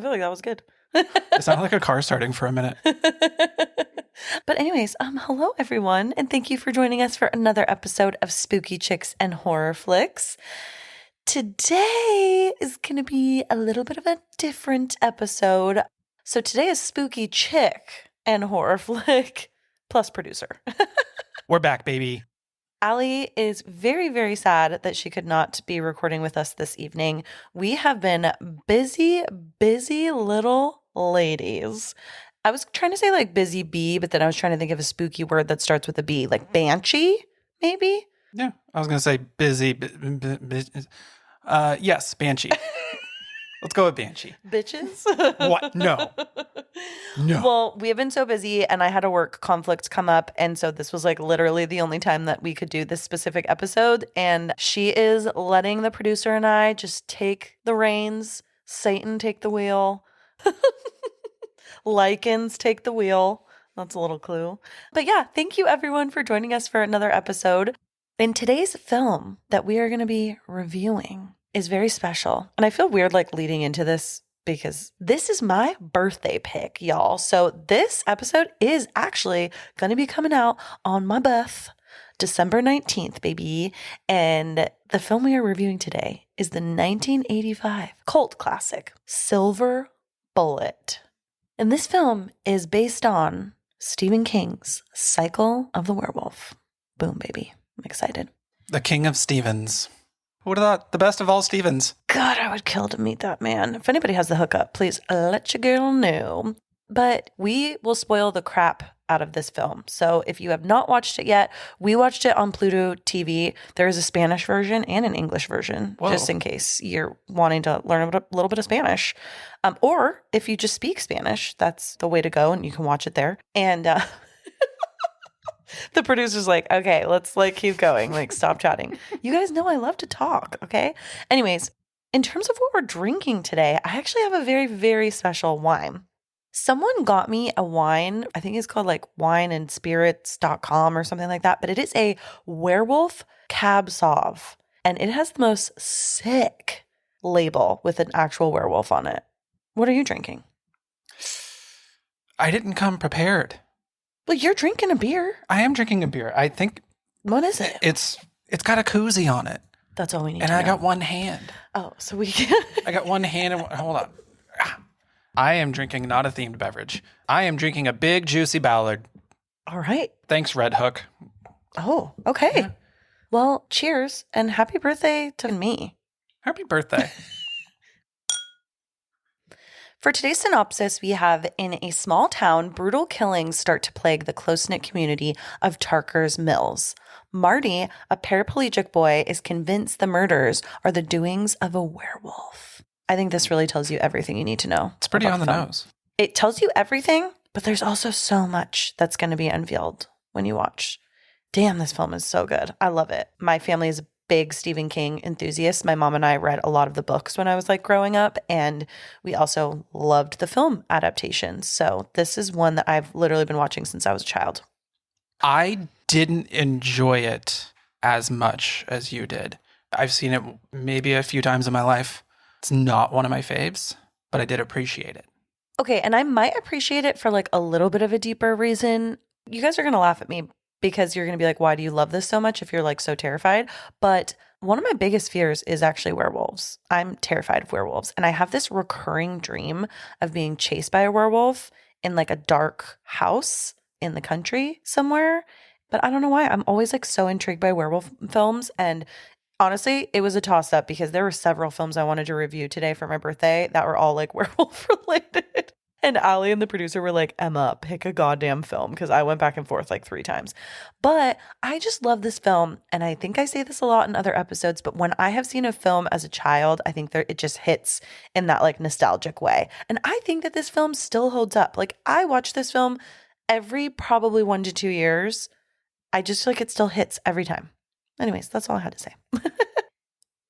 feel like that was good. It sounded like a car starting for a minute. But anyways, hello everyone, and thank you for joining us for another episode of Spooky Chicks and Horror Flicks. Today is going to be a little bit of a different episode. So today is Spooky Chick and Horror Flick plus producer. We're back, baby. Allie is very, very sad that she could not be recording with us this evening. We have been busy little ladies. I was trying to say like busy bee, but then I was trying to think of a spooky word that starts with a B, like banshee, maybe? Yeah, I was going to say busy. Yes, banshee. Let's go with banshee. Bitches? What? No. Well, we have been so busy and I had a work conflict come up. And so this was like literally the only time that we could do this specific episode. And she is letting the producer and I just take the reins. Satan, take the wheel. Lichens, take the wheel. That's a little clue. But yeah, thank you everyone for joining us for another episode. In today's film that we are going to be reviewing is very special. And I feel weird like leading into this because this is my birthday pick, y'all. So this episode is actually going to be coming out on my birth, December 19th, baby. And the film we are reviewing today is the 1985 cult classic, Silver Bullet. And this film is based on Stephen King's Cycle of the Werewolf. Boom, baby. I'm excited. The King of Stevens. Who would have thought? The best of all Stevens. God, I would kill to meet that man. If anybody has the hookup, please let your girl know. But we will spoil the crap out of this film. So if you have not watched it yet, we watched it on Pluto TV. There is a Spanish version and an English version, Whoa. Just in case you're wanting to learn a little bit of Spanish. Or if you just speak Spanish, that's the way to go, and you can watch it there. And the producer's like, okay, let's like keep going. Like, stop chatting. You guys know I love to talk, okay? Anyways, in terms of what we're drinking today, I actually have a very, very special wine. Someone got me a wine. I think it's called like wineandspirits.com or something like that. But it is a werewolf cab sauv. And it has the most sick label with an actual werewolf on it. What are you drinking? I didn't come prepared. Well, you're drinking a beer. I am drinking a beer. I think What is it? it's got a koozie on it. That's all we need And to know. I got one hand. Oh, so we can... I got one hand and hold on. I am drinking not a themed beverage. I am drinking a big juicy Ballard. All right. Thanks, Red Hook. Oh, okay. Yeah. Well, cheers and happy birthday to me. Happy birthday. For today's synopsis, we have in a small town, brutal killings start to plague the close-knit community of Tarker's Mills. Marty, a paraplegic boy, is convinced the murders are the doings of a werewolf. I think this really tells you everything you need to know. It's pretty about on the film. nose. It tells you everything, but there's also so much that's going to be unveiled when you watch. Damn, this film is so good. I love it. My family is a big Stephen King enthusiast. My mom and I read a lot of the books when I was like growing up, and we also loved the film adaptations. So this is one that I've literally been watching since I was a child. I didn't enjoy it as much as you did. I've seen it maybe a few times in my life. It's not one of my faves, but I did appreciate it. Okay, and I might appreciate it for like a little bit of a deeper reason. You guys are going to laugh at me because you're going to be like, why do you love this so much if you're like so terrified? But one of my biggest fears is actually werewolves. I'm terrified of werewolves. And I have this recurring dream of being chased by a werewolf in like a dark house in the country somewhere. But I don't know why. I'm always like so intrigued by werewolf films. And honestly, it was a toss-up because there were several films I wanted to review today for my birthday that were all like werewolf related. And Allie and the producer were like, Emma, pick a goddamn film, because I went back and forth like 3 times. But I just love this film. And I think I say this a lot in other episodes, but when I have seen a film as a child, I think it just hits in that like nostalgic way. And I think that this film still holds up. Like I watch this film every probably 1 to 2 years. I just feel like it still hits every time. Anyways, that's all I had to say.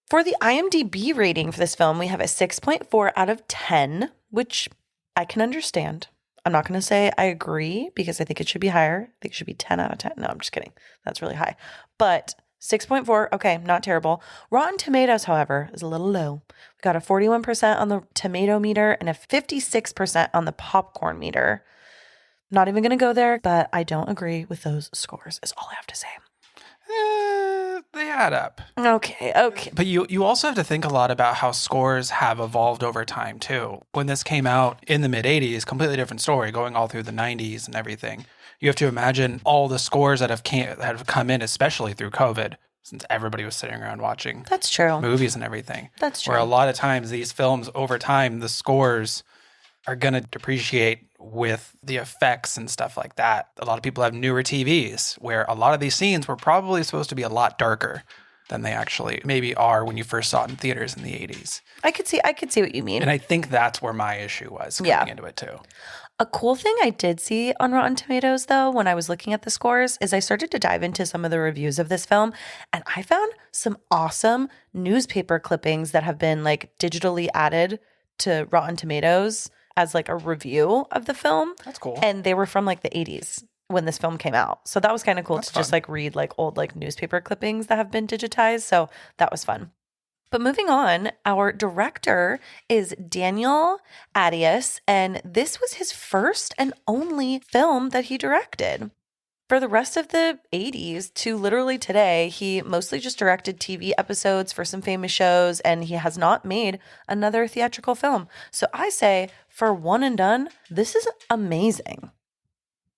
For the IMDb rating for this film, we have a 6.4 out of 10, which I can understand. I'm not going to say I agree because I think it should be higher. I think it should be 10 out of 10. No, I'm just kidding. That's really high. But 6.4. Okay, not terrible. Rotten Tomatoes, however, is a little low. We got a 41% on the tomato meter and a 56% on the popcorn meter. Not even going to go there, but I don't agree with those scores, is all I have to say. They add up. Okay. But you also have to think a lot about how scores have evolved over time, too. When this came out in the mid-'80s, completely different story, going all through the 90s and everything. You have to imagine all the scores that have come in, especially through COVID, since everybody was sitting around watching That's true. movies and everything. That's true. Where a lot of times these films, over time, the scores are going to depreciate with the effects and stuff like that. A lot of people have newer TVs where a lot of these scenes were probably supposed to be a lot darker than they actually maybe are when you first saw it in theaters in the 80s. I could see what you mean. And I think that's where my issue was coming into it too. A cool thing I did see on Rotten Tomatoes, though, when I was looking at the scores, is I started to dive into some of the reviews of this film, and I found some awesome newspaper clippings that have been like digitally added to Rotten Tomatoes as like a review of the film. That's cool. And they were from like the 80s when this film came out. So that was kind of cool. That's fun. Just like read like old like newspaper clippings that have been digitized. So that was fun. But moving on, our director is Daniel Arias, and this was his first and only film that he directed. For the rest of the 80s to literally today, he mostly just directed TV episodes for some famous shows, and he has not made another theatrical film. So I say, for one and done, this is amazing.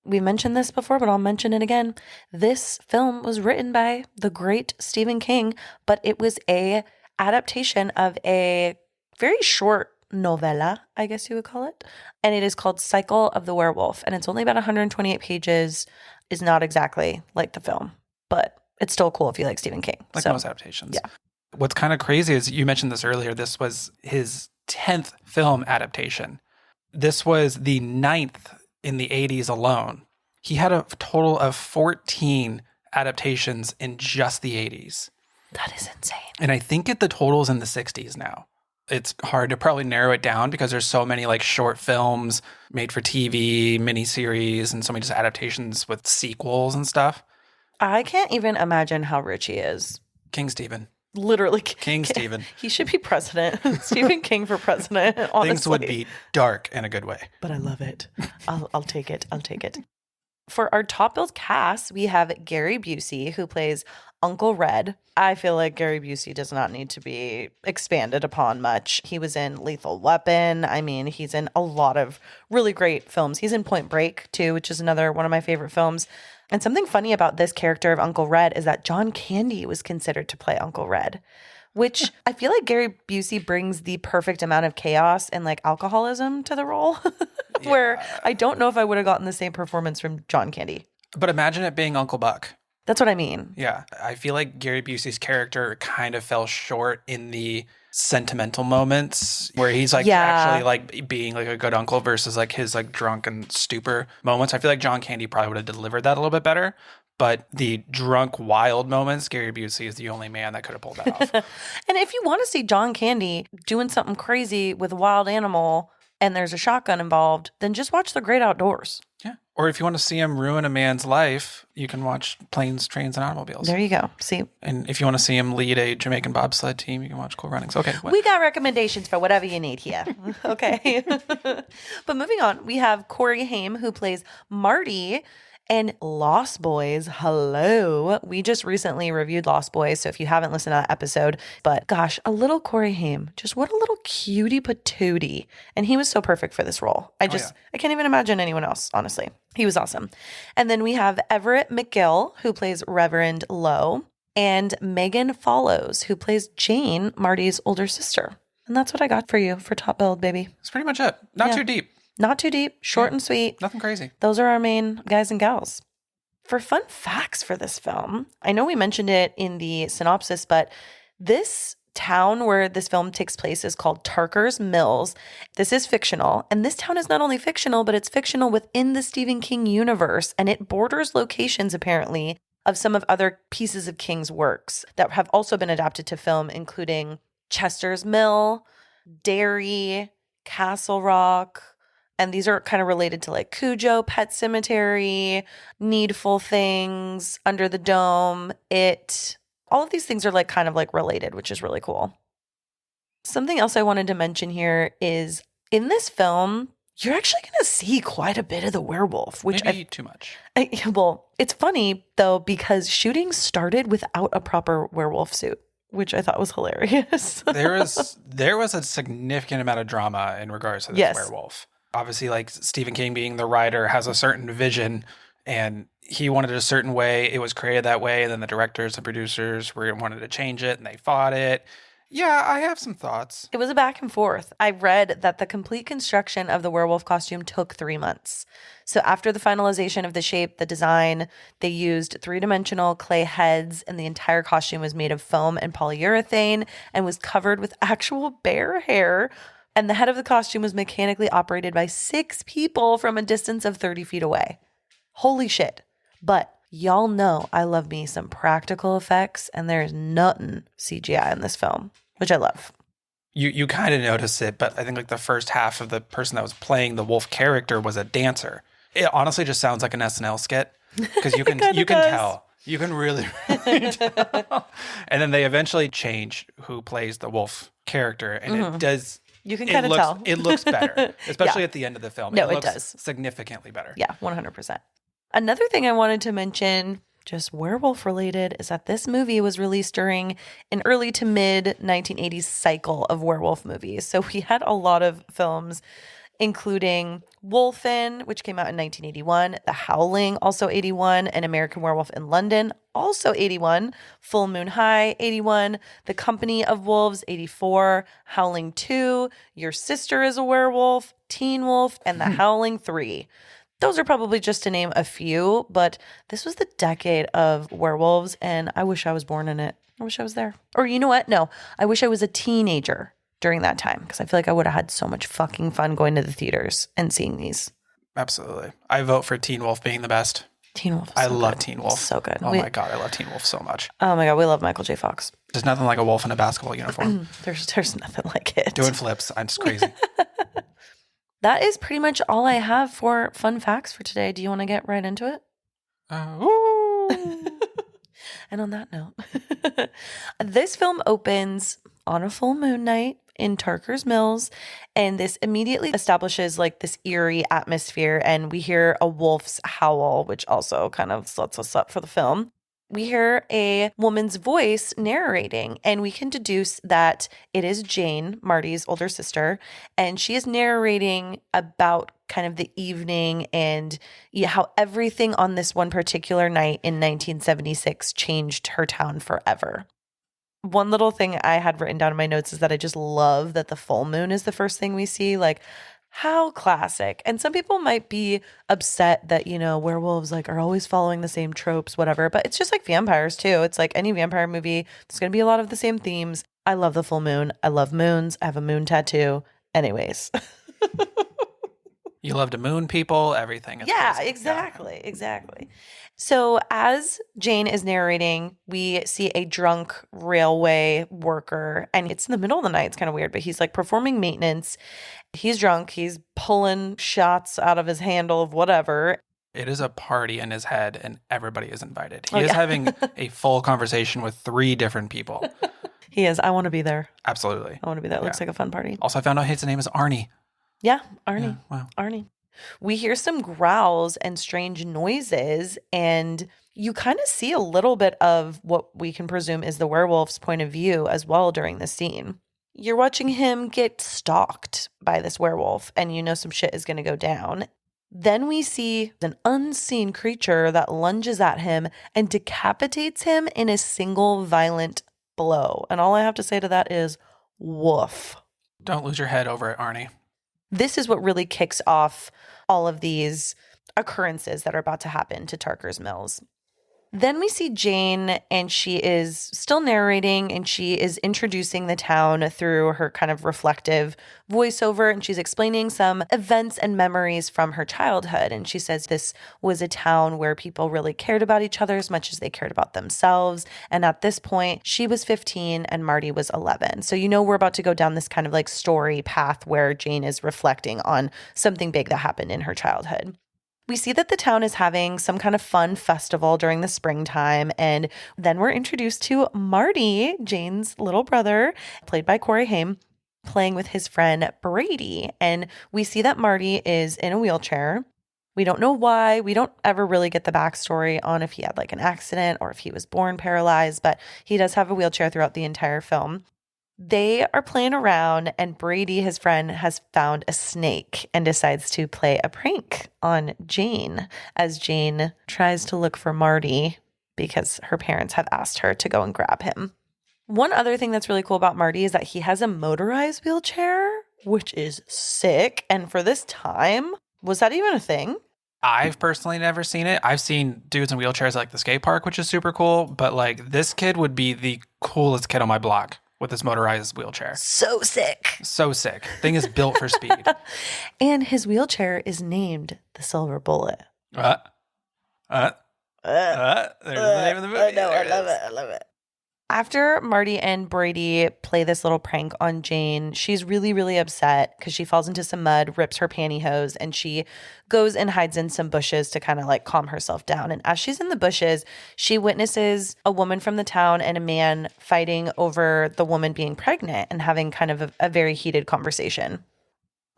We mentioned this before, but I'll mention it again. This film was written by the great Stephen King, but it was a adaptation of a very short novella, I guess you would call it. And it is called Cycle of the Werewolf. And it's only about 128 pages, is not exactly like the film, but it's still cool if you like Stephen King. Like most adaptations. Yeah. What's kind of crazy is you mentioned this earlier. This was his 10th film adaptation. This was the 9th in the 80s alone. He had a total of 14 adaptations in just the 80s. That is insane. And I think the total's in the 60s now. It's hard to probably narrow it down because there's so many like short films made for TV, miniseries, and so many just adaptations with sequels and stuff. I can't even imagine how rich he is. King Stephen. Literally. King Stephen. He should be president. Stephen King for president, honestly. Things would be dark in a good way. But I love it. I'll take it. I'll take it. For our top billed cast, we have Gary Busey, who plays Uncle Red. I feel like Gary Busey does not need to be expanded upon much. He was in Lethal Weapon. I mean, he's in a lot of really great films. He's in Point Break, too, which is another one of my favorite films. And something funny about this character of Uncle Red is that John Candy was considered to play Uncle Red, which I feel like Gary Busey brings the perfect amount of chaos and like alcoholism to the role, where I don't know if I would have gotten the same performance from John Candy. But imagine it being Uncle Buck. That's what I mean. Yeah. I feel like Gary Busey's character kind of fell short in the sentimental moments where he's like actually like being like a good uncle versus like his like drunk and stupor moments. I feel like John Candy probably would have delivered that a little bit better. But the drunk, wild moments, Gary Busey is the only man that could have pulled that off. And if you want to see John Candy doing something crazy with a wild animal and there's a shotgun involved, then just watch The Great Outdoors. Yeah. Or if you want to see him ruin a man's life, you can watch Planes, Trains, and Automobiles. There you go. See? And if you want to see him lead a Jamaican bobsled team, you can watch Cool Runnings. Okay. We got recommendations for whatever you need here. Okay. But moving on, we have Corey Haim, who plays Marty. And Lost Boys, hello. We just recently reviewed Lost Boys, so if you haven't listened to that episode, but gosh, a little Corey Haim, just what a little cutie patootie. And he was so perfect for this role. I can't even imagine anyone else, honestly. He was awesome. And then we have Everett McGill, who plays Reverend Lowe, and Megan Follows, who plays Jane, Marty's older sister. And that's what I got for you for Top Build, baby. That's pretty much it. Not too deep. Not too deep, short and sweet. Nothing crazy. Those are our main guys and gals. For fun facts for this film, I know we mentioned it in the synopsis, but this town where this film takes place is called Tarker's Mills. This is fictional, and this town is not only fictional, but it's fictional within the Stephen King universe, and it borders locations, apparently, of some of other pieces of King's works that have also been adapted to film, including Chester's Mill, Derry, Castle Rock. And these are kind of related to like Cujo, Pet Cemetery, Needful Things, Under the Dome, It, All of these things are like kind of like related, which is really cool. Something else I wanted to mention here is in this film, you're actually going to see quite a bit of the werewolf, which maybe too much. Well, it's funny though, because shooting started without a proper werewolf suit, which I thought was hilarious. there was a significant amount of drama in regards to this werewolf. Obviously, like Stephen King being the writer has a certain vision and he wanted it a certain way. It was created that way. And then the directors and producers wanted to change it and they fought it. Yeah, I have some thoughts. It was a back and forth. I read that the complete construction of the werewolf costume took 3 months. So after the finalization of the shape, the design, they used 3-dimensional clay heads, and the entire costume was made of foam and polyurethane and was covered with actual bear hair. And the head of the costume was mechanically operated by 6 people from a distance of 30 feet away. Holy shit. But y'all know I love me some practical effects, and there's nothing CGI in this film, which I love. You kind of notice it, but I think like the first half of the person that was playing the wolf character was a dancer. It honestly just sounds like an SNL skit because you can tell. You can really tell. And then they eventually change who plays the wolf character, and it does. You can kind of tell. It looks better, especially at the end of the film. No, it does. Significantly better. Yeah, 100%. Another thing I wanted to mention, just werewolf related, is that this movie was released during an early to mid 1980s cycle of werewolf movies. So we had a lot of films, including Wolfen, which came out in 1981, The Howling, also 81, An American Werewolf in London, also 81, Full Moon High, 81, The Company of Wolves, 84, Howling 2, Your Sister is a Werewolf, Teen Wolf, and The Howling 3. Those are probably just to name a few, but this was the decade of werewolves, and I wish I was born in it. I wish I was there. Or you know what? No, I wish I was a teenager during that time, because I feel like I would have had so much fucking fun going to the theaters and seeing these. Absolutely. I vote for Teen Wolf being the best. Teen Wolf. I love Teen Wolf. So good. Oh my God, I love Teen Wolf so much. Oh my God, we love Michael J. Fox. There's nothing like a wolf in a basketball uniform. There's nothing like it. Doing flips. I'm just crazy. That is pretty much all I have for fun facts for today. Do you want to get right into it? And on that note, this film opens on a full moon night in Tarker's Mills, and this immediately establishes like this eerie atmosphere, and we hear a wolf's howl, which also kind of sets us up for the film. We hear a woman's voice narrating, and we can deduce that it is Jane, Marty's older sister, and she is narrating about kind of the evening and how everything on this one particular night in 1976 changed her town forever. One little thing I had written down in my notes is that I just love that the full moon is the first thing we see. Like, how classic. And some people might be upset that, you know, werewolves like are always following the same tropes, whatever, but it's just like vampires too. It's like any vampire movie. There's going to be a lot of the same themes. I love the full moon. I love moons. I have a moon tattoo. Anyways. You love to moon people, everything. Yeah, crazy. Exactly. So as Jane is narrating, we see a drunk railway worker, and it's in the middle of the night. It's kind of weird, but he's like performing maintenance. He's drunk. He's pulling shots out of his handle of whatever. It is a party in his head, and everybody is invited. He is having a full conversation with 3 different people. He is. I want to be there. Absolutely. I want to be there. It looks like a fun party. Also, I found out his name is Arnie. Yeah, Arnie. Yeah, wow. Arnie. We hear some growls and strange noises, and you kind of see a little bit of what we can presume is the werewolf's point of view as well during the scene. You're watching him get stalked by this werewolf, and you know some shit is going to go down. Then we see an unseen creature that lunges at him and decapitates him in a single violent blow. And all I have to say to that is, woof. Don't lose your head over it, Arnie. This is what really kicks off all of these occurrences that are about to happen to Tarker's Mills. Then we see Jane, and she is still narrating, and she is introducing the town through her kind of reflective voiceover, and she's explaining some events and memories from her childhood. And she says this was a town where people really cared about each other as much as they cared about themselves. And at this point, she was 15 and Marty was 11. So you know we're about to go down this kind of like story path where Jane is reflecting on something big that happened in her childhood. We see that the town is having some kind of fun festival during the springtime. And then we're introduced to Marty, Jane's little brother, played by Corey Haim, playing with his friend Brady. And we see that Marty is in a wheelchair. We don't know why. We don't ever really get the backstory on if he had like an accident or if he was born paralyzed, but he does have a wheelchair throughout the entire film. They are playing around, and Brady, his friend, has found a snake and decides to play a prank on Jane as Jane tries to look for Marty because her parents have asked her to go and grab him. One other thing that's really cool about Marty is that he has a motorized wheelchair, which is sick. And for this time, was that even a thing? I've personally never seen it. I've seen dudes in wheelchairs at like the skate park, which is super cool. But like this kid would be the coolest kid on my block with this motorized wheelchair. So sick. So sick. Thing is built for speed. And his wheelchair is named the Silver Bullet. There's the name of the movie. I know. I love it. After Marty and Brady play this little prank on Jane, she's really, really upset because she falls into some mud, rips her pantyhose, and she goes and hides in some bushes to kind of like calm herself down. And as she's in the bushes, she witnesses a woman from the town and a man fighting over the woman being pregnant and having kind of a very heated conversation.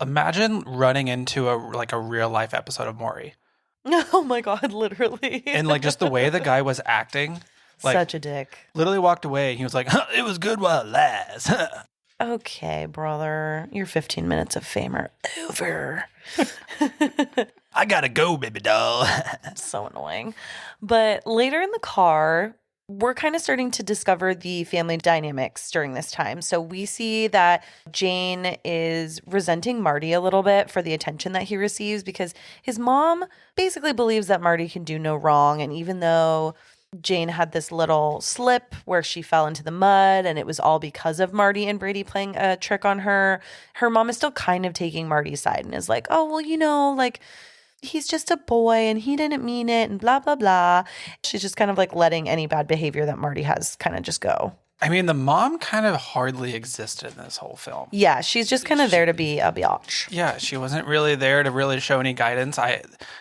Imagine running into a real life episode of Maury. Oh my God, literally. And like just the way the guy was acting. Like, such a dick. Literally walked away. He was like, it was good while it lasts. Okay, brother. Your 15 minutes of fame are over. I gotta go, baby doll. So annoying. But later in the car, we're kind of starting to discover the family dynamics during this time. So we see that Jane is resenting Marty a little bit for the attention that he receives because his mom basically believes that Marty can do no wrong. And even though Jane had this little slip where she fell into the mud and it was all because of Marty and Brady playing a trick on her, her mom is still kind of taking Marty's side and is like, oh, well, like he's just a boy and he didn't mean it and blah, blah, blah. She's just kind of like letting any bad behavior that Marty has kind of just go. I mean, the mom kind of hardly existed in this whole film. Yeah, she's just kind of there to be a biatch. Yeah, she wasn't really there to really show any guidance.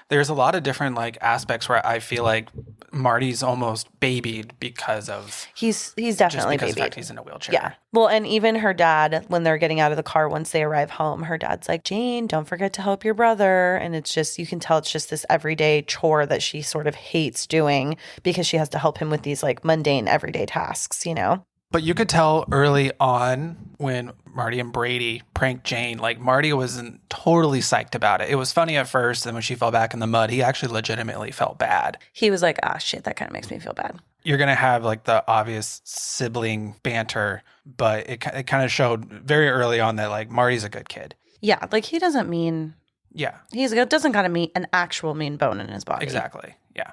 There's a lot of different like aspects where I feel like Marty's almost babied because of he's definitely just because babied. Of fact he's in a wheelchair. Yeah. Well, and even her dad, when they're getting out of the car, once they arrive home, her dad's like, Jane, don't forget to help your brother. And it's just, you can tell it's just this everyday chore that she sort of hates doing because she has to help him with these like mundane everyday tasks, you know? But you could tell early on when Marty and Brady pranked Jane, like Marty wasn't totally psyched about it. It was funny at first, and when she fell back in the mud, he actually legitimately felt bad. He was like, ah, shit, that kind of makes me feel bad. You're going to have like the obvious sibling banter, but it kind of showed very early on that like Marty's a good kid. Yeah, like he doesn't mean... Yeah. He doesn't kind of mean an actual mean bone in his body. Exactly, yeah.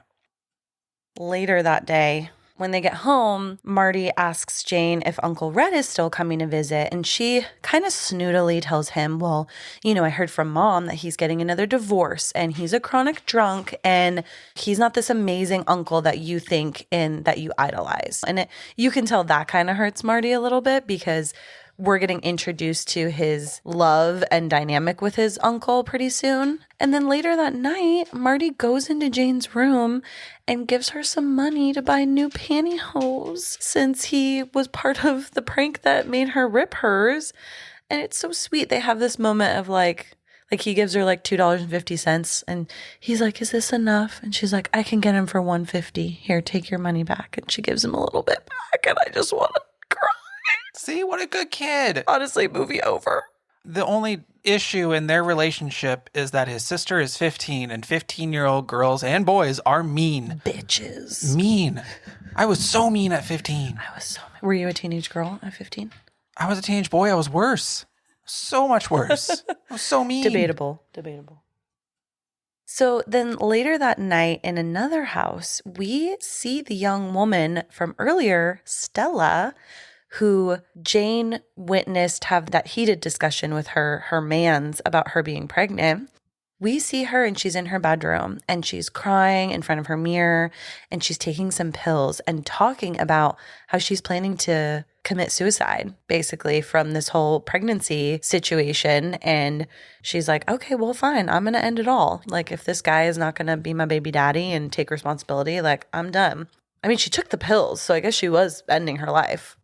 Later that day... when they get home, Marty asks Jane if Uncle Red is still coming to visit, and she kind of snootily tells him, well, I heard from Mom that he's getting another divorce, and he's a chronic drunk, and he's not this amazing uncle that you think and that you idolize. And you can tell that kind of hurts Marty a little bit because we're getting introduced to his love and dynamic with his uncle pretty soon. And then later that night, Marty goes into Jane's room and gives her some money to buy new pantyhose since he was part of the prank that made her rip hers. And it's so sweet. They have this moment of like he gives her like $2.50 and he's like, is this enough? And she's like, I can get him for $1.50. Here, take your money back. And she gives him a little bit back and I just want to cry. See, what a good kid. Honestly, movie over. The only issue in their relationship is that his sister is 15 and 15-year-old girls and boys are mean. Bitches. Mean. I was so mean at 15. I was so mean. Were you a teenage girl at 15? I was a teenage boy. I was worse. So much worse. I was so mean. Debatable. So then later that night in another house, we see the young woman from earlier, Stella, who Jane witnessed have that heated discussion with her mans about her being pregnant. We see her and she's in her bedroom and she's crying in front of her mirror and she's taking some pills and talking about how she's planning to commit suicide basically from this whole pregnancy situation. And she's like, okay, well, fine. I'm going to end it all. Like, if this guy is not going to be my baby daddy and take responsibility, like, I'm done. I mean, she took the pills, so I guess she was ending her life.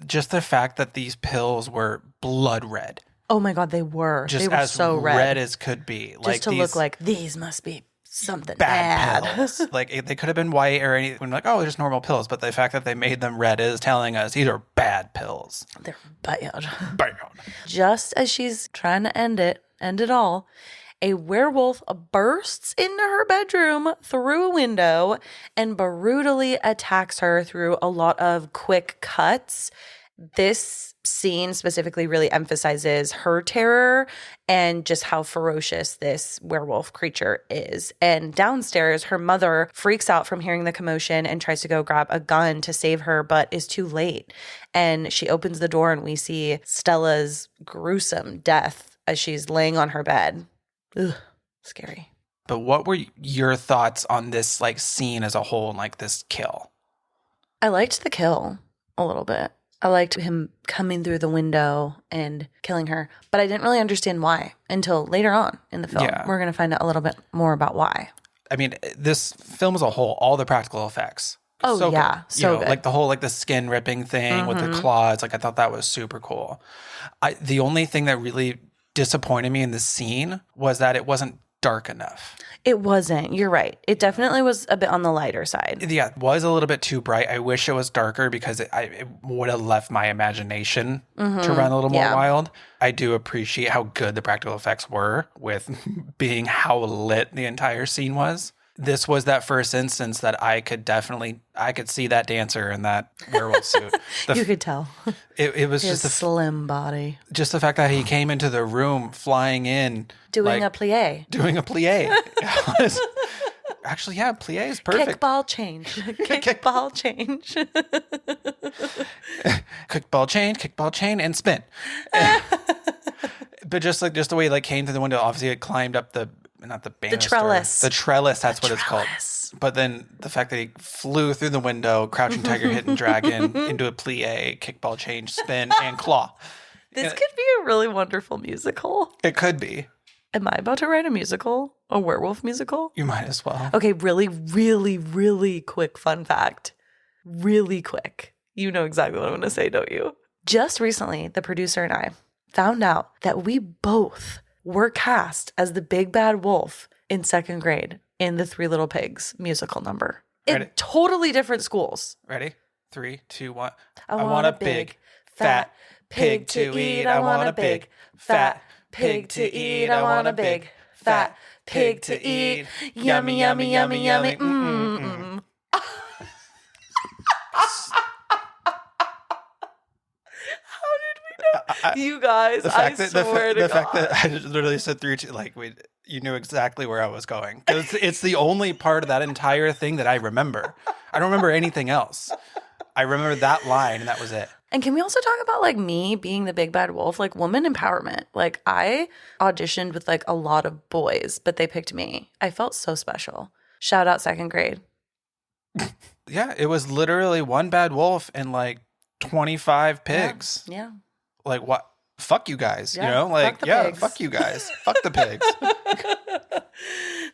Just the fact that these pills were blood red. Oh my God, they were. Just they were as so red as could be. Just like to look like these must be something bad. Pills. Like, they could have been white or anything. Like, oh, they're just normal pills. But the fact that they made them red is telling us these are bad pills. They're bad. Bad. Just as she's trying to end it all, a werewolf bursts into her bedroom through a window and brutally attacks her through a lot of quick cuts. This scene specifically really emphasizes her terror and just how ferocious this werewolf creature is. And downstairs, her mother freaks out from hearing the commotion and tries to go grab a gun to save her, but is too late. And she opens the door and we see Stella's gruesome death as she's laying on her bed. Ugh, scary. But what were your thoughts on this like scene as a whole and like this kill? I liked the kill a little bit. I liked him coming through the window and killing her, but I didn't really understand why until later on in the film. Yeah. We're going to find out a little bit more about why. I mean, this film as a whole, all the practical effects. Oh, so yeah. Good. So good. Like the whole, like the skin ripping thing with the claws. Like, I thought that was super cool. The only thing that really disappointed me in the scene was that it wasn't dark enough. It wasn't. You're right. It definitely was a bit on the lighter side. Yeah, it was a little bit too bright. I wish it was darker because it would have left my imagination to run a little more wild. I do appreciate how good the practical effects were with being how lit the entire scene was. This was that first instance that I could see that dancer in that werewolf suit. You could tell. It was His just slim body. Just the fact that he came into the room flying in. Doing a plie. Doing a plie. Actually, yeah, plie is perfect. Kickball change. Kickball change. Kickball chain, and spin. But just the way it came through the window, obviously it climbed up not the banister. The trellis. The trellis, that's what it's called. But then the fact that he flew through the window, crouching tiger, hidden dragon, into a plie, kickball change, spin, and claw. This could be a really wonderful musical. It could be. Am I about to write a musical? A werewolf musical? You might as well. Okay, really, really, really quick fun fact. Really quick. You know exactly what I'm going to say, don't you? Just recently, the producer and I found out that we both were cast as the big bad wolf in second grade in the Three Little Pigs musical number. Ready? In totally different schools. Ready? 3, 2, 1. I want a big, fat pig to eat. I want a big, fat pig to eat. I want a big, fat pig to eat. Yummy, yummy, yummy, yummy. Mm-mm. You guys, I swear to God. The fact that I just literally said 3, 2, you knew exactly where I was going. It's the only part of that entire thing that I remember. I don't remember anything else. I remember that line, and that was it. And can we also talk about me being the big bad wolf, woman empowerment? I auditioned with a lot of boys, but they picked me. I felt so special. Shout out second grade. Yeah, it was literally one bad wolf and 25 pigs. Yeah. What? Fuck you guys. Yeah, pigs. Fuck you guys. Fuck the pigs.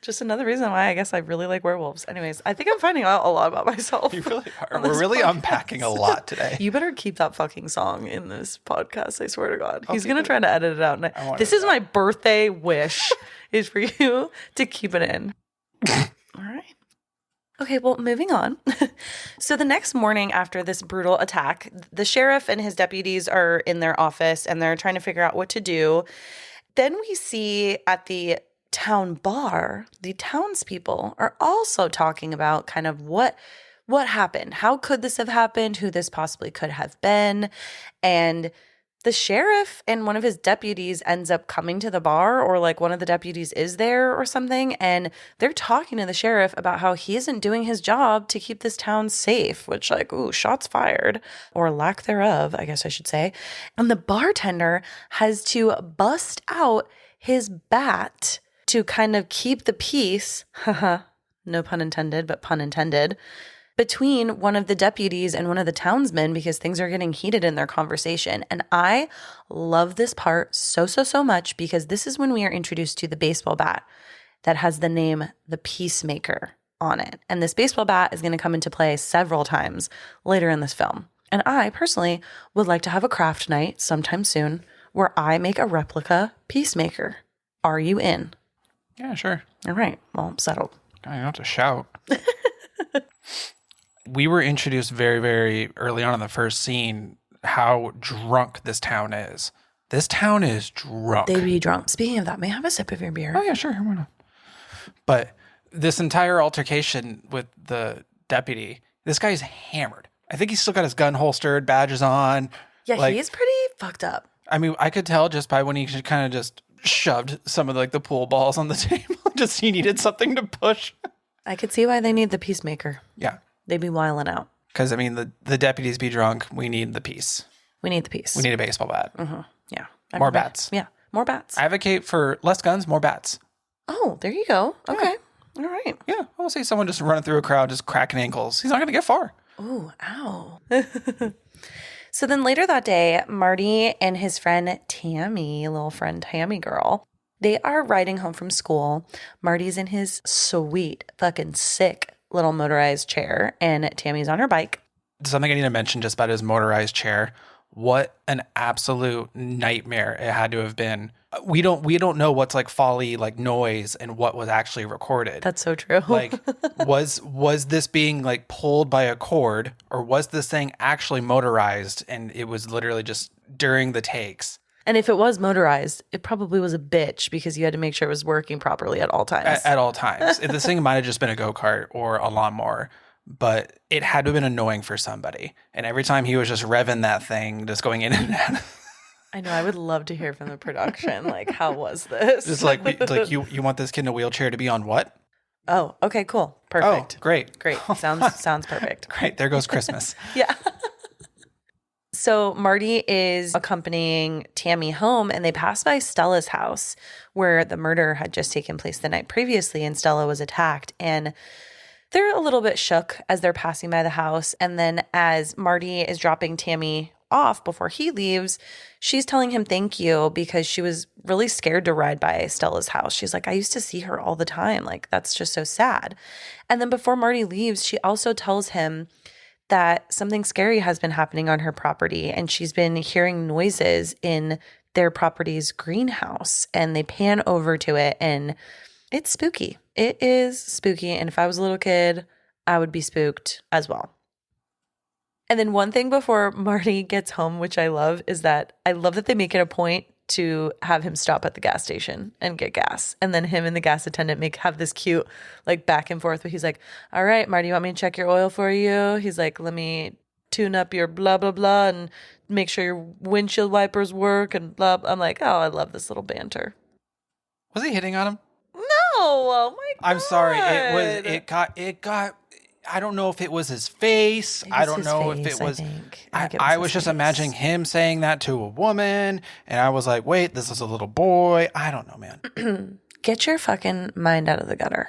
Just another reason why I guess I really like werewolves. Anyways, I think I'm finding out a lot about myself. You really are. We're really unpacking a lot today. You better keep that fucking song in this podcast, I swear to God. He's going to try to edit it out. This is my birthday wish, is for you to keep it in. All right. Okay, well, moving on. So the next morning after this brutal attack, the sheriff and his deputies are in their office and they're trying to figure out what to do. Then we see at the town bar, the townspeople are also talking about kind of what happened. How could this have happened? Who this possibly could have been? And the sheriff and one of his deputies ends up coming to the bar, or one of the deputies is there or something, and they're talking to the sheriff about how he isn't doing his job to keep this town safe, which ooh, shots fired, or lack thereof, I guess I should say. And the bartender has to bust out his bat to kind of keep the peace, haha, no pun intended, but pun intended, between one of the deputies and one of the townsmen because things are getting heated in their conversation. And I love this part so much because this is when we are introduced to the baseball bat that has the name The Peacemaker on it. And this baseball bat is going to come into play several times later in this film. And I personally would like to have a craft night sometime soon where I make a replica Peacemaker. Are you in? Yeah, sure. All right. Well, settled. I don't have to shout. We were introduced very, very early on in the first scene how drunk this town is. This town is drunk. They'd be drunk. Speaking of that, may I have a sip of your beer? Oh, yeah, sure. Why not? But this entire altercation with the deputy, this guy's hammered. I think he's still got his gun holstered, badges on. Yeah, he's pretty fucked up. I mean, I could tell just by when he kind of just shoved some of the pool balls on the table. Just he needed something to push. I could see why they need the Peacemaker. Yeah. They'd be wiling out. Because, I mean, the deputies be drunk. We need the peace. We need the peace. We need a baseball bat. Mm-hmm. Yeah. More bats. Yeah. More bats. I advocate for less guns, more bats. Oh, there you go. Okay. Yeah. All right. Yeah. I will see someone just running through a crowd, just cracking ankles. He's not going to get far. Oh, ow. So then later that day, Marty and his friend Tammy, little friend Tammy girl, they are riding home from school. Marty's in his sweet, fucking sick little motorized chair, and Tammy's on her bike. Something I need to mention just about his motorized chair. What an absolute nightmare it had to have been. We don't know what's folly, noise, and what was actually recorded. That's so true. Was this being pulled by a cord, or was this thing actually motorized and it was literally just during the takes? And if it was motorized, it probably was a bitch because you had to make sure it was working properly at all times. At all times. This thing might have just been a go-kart or a lawnmower, but it had to have been annoying for somebody. And every time he was just revving that thing, just going in and out. I know. I would love to hear from the production. How was this? Just you want this kid in a wheelchair to be on what? Oh, okay, cool. Perfect. Oh, great. Great. Sounds perfect. Great. There goes Christmas. Yeah. So Marty is accompanying Tammy home, and they pass by Stella's house where the murder had just taken place the night previously, and Stella was attacked. And they're a little bit shook as they're passing by the house. And then as Marty is dropping Tammy off before he leaves, she's telling him thank you because she was really scared to ride by Stella's house. She's like, I used to see her all the time. That's just so sad. And then before Marty leaves, she also tells him that something scary has been happening on her property, and she's been hearing noises in their property's greenhouse. And they pan over to it, and it's spooky. It is spooky. And if I was a little kid, I would be spooked as well. And then one thing before Marty gets home, which I love, is that I love that they make it a point to have him stop at the gas station and get gas. And then him and the gas attendant have this cute back and forth where he's like, all right, Marty, you want me to check your oil for you? He's like, let me tune up your blah, blah, blah and make sure your windshield wipers work and blah. I'm like, oh, I love this little banter. Was he hitting on him? No. Oh my God. I'm sorry. It got I don't know if it was his face. I don't know if it was. I was just imagining him saying that to a woman, and I was like, wait, this is a little boy. I don't know, man. Get your fucking mind out of the gutter.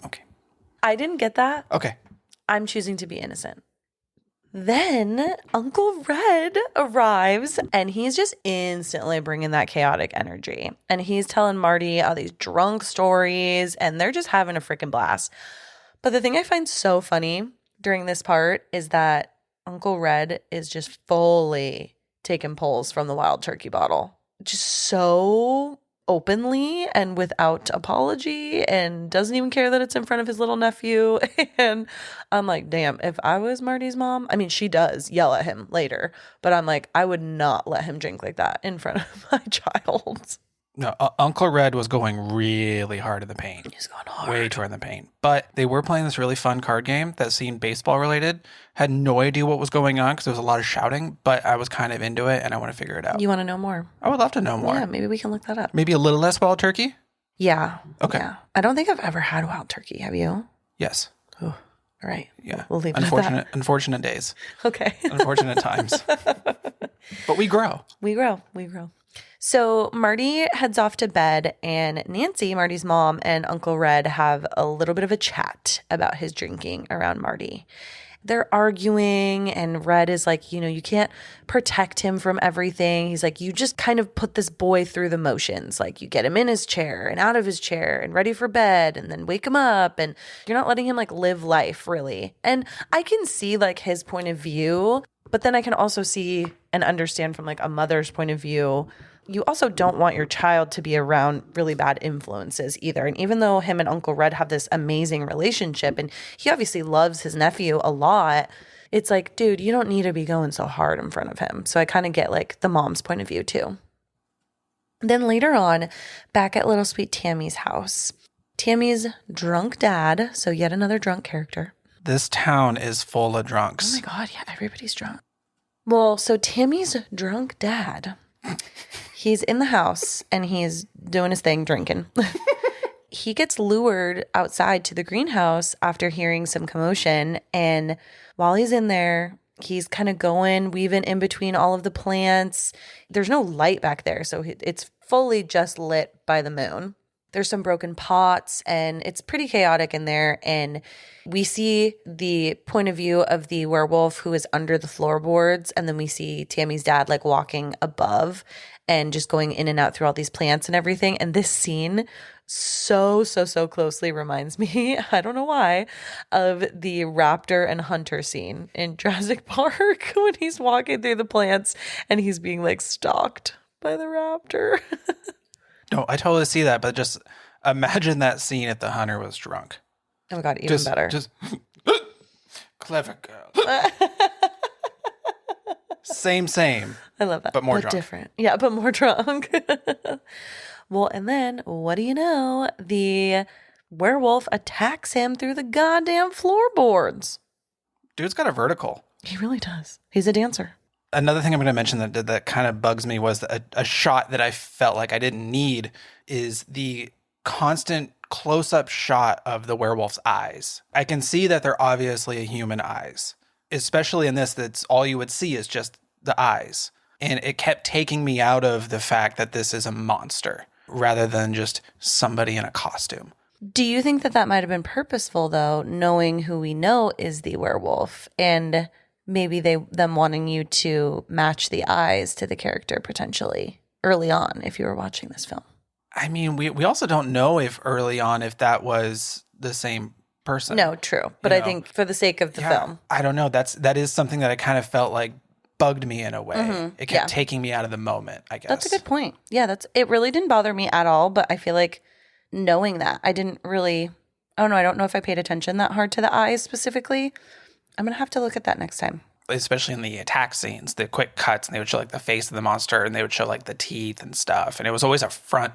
Okay. I didn't get that. Okay. I'm choosing to be innocent. Then Uncle Red arrives, and he's just instantly bringing that chaotic energy. And he's telling Marty all these drunk stories, and they're just having a freaking blast. But the thing I find so funny during this part is that Uncle Red is just fully taking pulls from the wild turkey bottle. Just so openly and without apology, and doesn't even care that it's in front of his little nephew. And I'm like, damn, if I was Marty's mom, I mean, she does yell at him later, but I'm like, I would not let him drink like that in front of my child. No, Uncle Red was going really hard in the paint. He's going hard. Way too hard in the paint. But they were playing this really fun card game that seemed baseball related. Had no idea what was going on because there was a lot of shouting, but I was kind of into it and I want to figure it out. You want to know more? I would love to know more. Yeah, maybe we can look that up. Maybe a little less wild turkey? Yeah. Okay. Yeah. I don't think I've ever had wild turkey. Have you? Yes. Ooh, all right. Yeah. We'll leave it at that. Unfortunate days. Okay. Unfortunate times. But we grow. We grow. So Marty heads off to bed, and Nancy, Marty's mom, and Uncle Red have a little bit of a chat about his drinking around Marty. They're arguing, and Red is like, you can't protect him from everything. He's like, you just kind of put this boy through the motions. Like, you get him in his chair and out of his chair and ready for bed and then wake him up. And you're not letting him like live life, really. And I can see like his point of view, but then I can also see and understand from like a mother's point of view. You also don't want your child to be around really bad influences either. And even though him and Uncle Red have this amazing relationship and he obviously loves his nephew a lot, it's like, dude, you don't need to be going so hard in front of him. So I kind of get like the mom's point of view too. Then later on, back at little sweet Tammy's house, Tammy's drunk dad, so yet another drunk character. This town is full of drunks. Oh my God, yeah, everybody's drunk. Well, so Tammy's drunk dad... He's in the house and he's doing his thing, drinking. He gets lured outside to the greenhouse after hearing some commotion. And while he's in there, he's kind of weaving in between all of the plants. There's no light back there, so it's fully just lit by the moon. There's some broken pots and it's pretty chaotic in there. And we see the point of view of the werewolf who is under the floorboards. And then we see Tammy's dad like walking above and just going in and out through all these plants and everything. And this scene so closely reminds me, I don't know why, of the raptor and hunter scene in Jurassic Park when he's walking through the plants and he's being like stalked by the raptor. No, I totally see that, but just imagine that scene if the hunter was drunk. Oh my God, even better. Just clever girl. Same. I love that. But more drunk. Different. Yeah, but more drunk. Well, and then, what do you know? The werewolf attacks him through the goddamn floorboards. Dude's got a vertical. He really does. He's a dancer. Another thing I'm going to mention that kind of bugs me was a shot that I felt like I didn't need is the constant close-up shot of the werewolf's eyes. I can see that they're obviously a human eyes, especially in this, that's all you would see is just the eyes. And it kept taking me out of the fact that this is a monster rather than just somebody in a costume. Do you think that might have been purposeful, though, knowing who we know is the werewolf and maybe them wanting you to match the eyes to the character potentially early on if you were watching this film? I mean, we also don't know if early on if that was the same person. No, true. But I think for the sake of the film. I don't know. That is something that I kind of felt like bugged me in a way. Mm-hmm. It kept taking me out of the moment, I guess. That's a good point. Yeah, it really didn't bother me at all, but I feel like knowing that, I didn't really, I don't know if I paid attention that hard to the eyes specifically. I'm going to have to look at that next time. Especially in the attack scenes, the quick cuts, and they would show like the face of the monster and they would show like the teeth and stuff. And it was always a front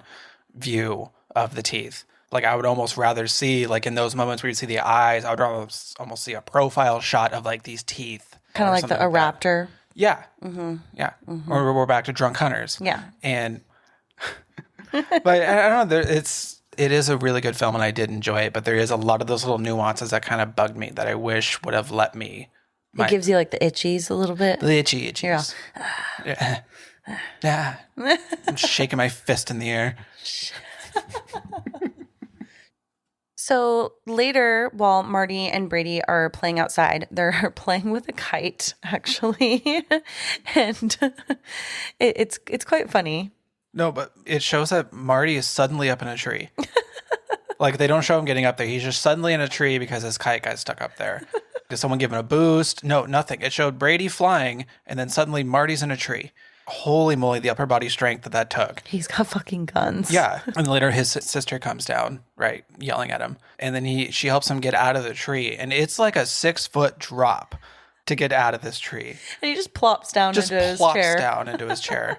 view of the teeth. Like I would almost rather see, like in those moments where you'd see the eyes, I would almost see a profile shot of like these teeth. Kind of like a raptor. Yeah. Mm-hmm. Yeah. Mm-hmm. Or we're back to drunk hunters. Yeah. And, but I don't know, it is a really good film and I did enjoy it, but there is a lot of those little nuances that kind of bugged me that I wish would have let me. It gives you like the itchies a little bit. The itchies. Yeah. Yeah. I'm shaking my fist in the air. So later, while Marty and Brady are playing outside, they're playing with a kite, actually. And it's quite funny. No, but it shows that Marty is suddenly up in a tree. Like, they don't show him getting up there. He's just suddenly in a tree because his kite got stuck up there. Did someone give him a boost? No, nothing. It showed Brady flying, and then suddenly Marty's in a tree. Holy moly, the upper body strength that took. He's got fucking guns. Yeah. And later his sister comes down, right, yelling at him. And then she helps him get out of the tree. And it's like a 6-foot drop to get out of this tree. And he just plops down into his chair. Down into his chair.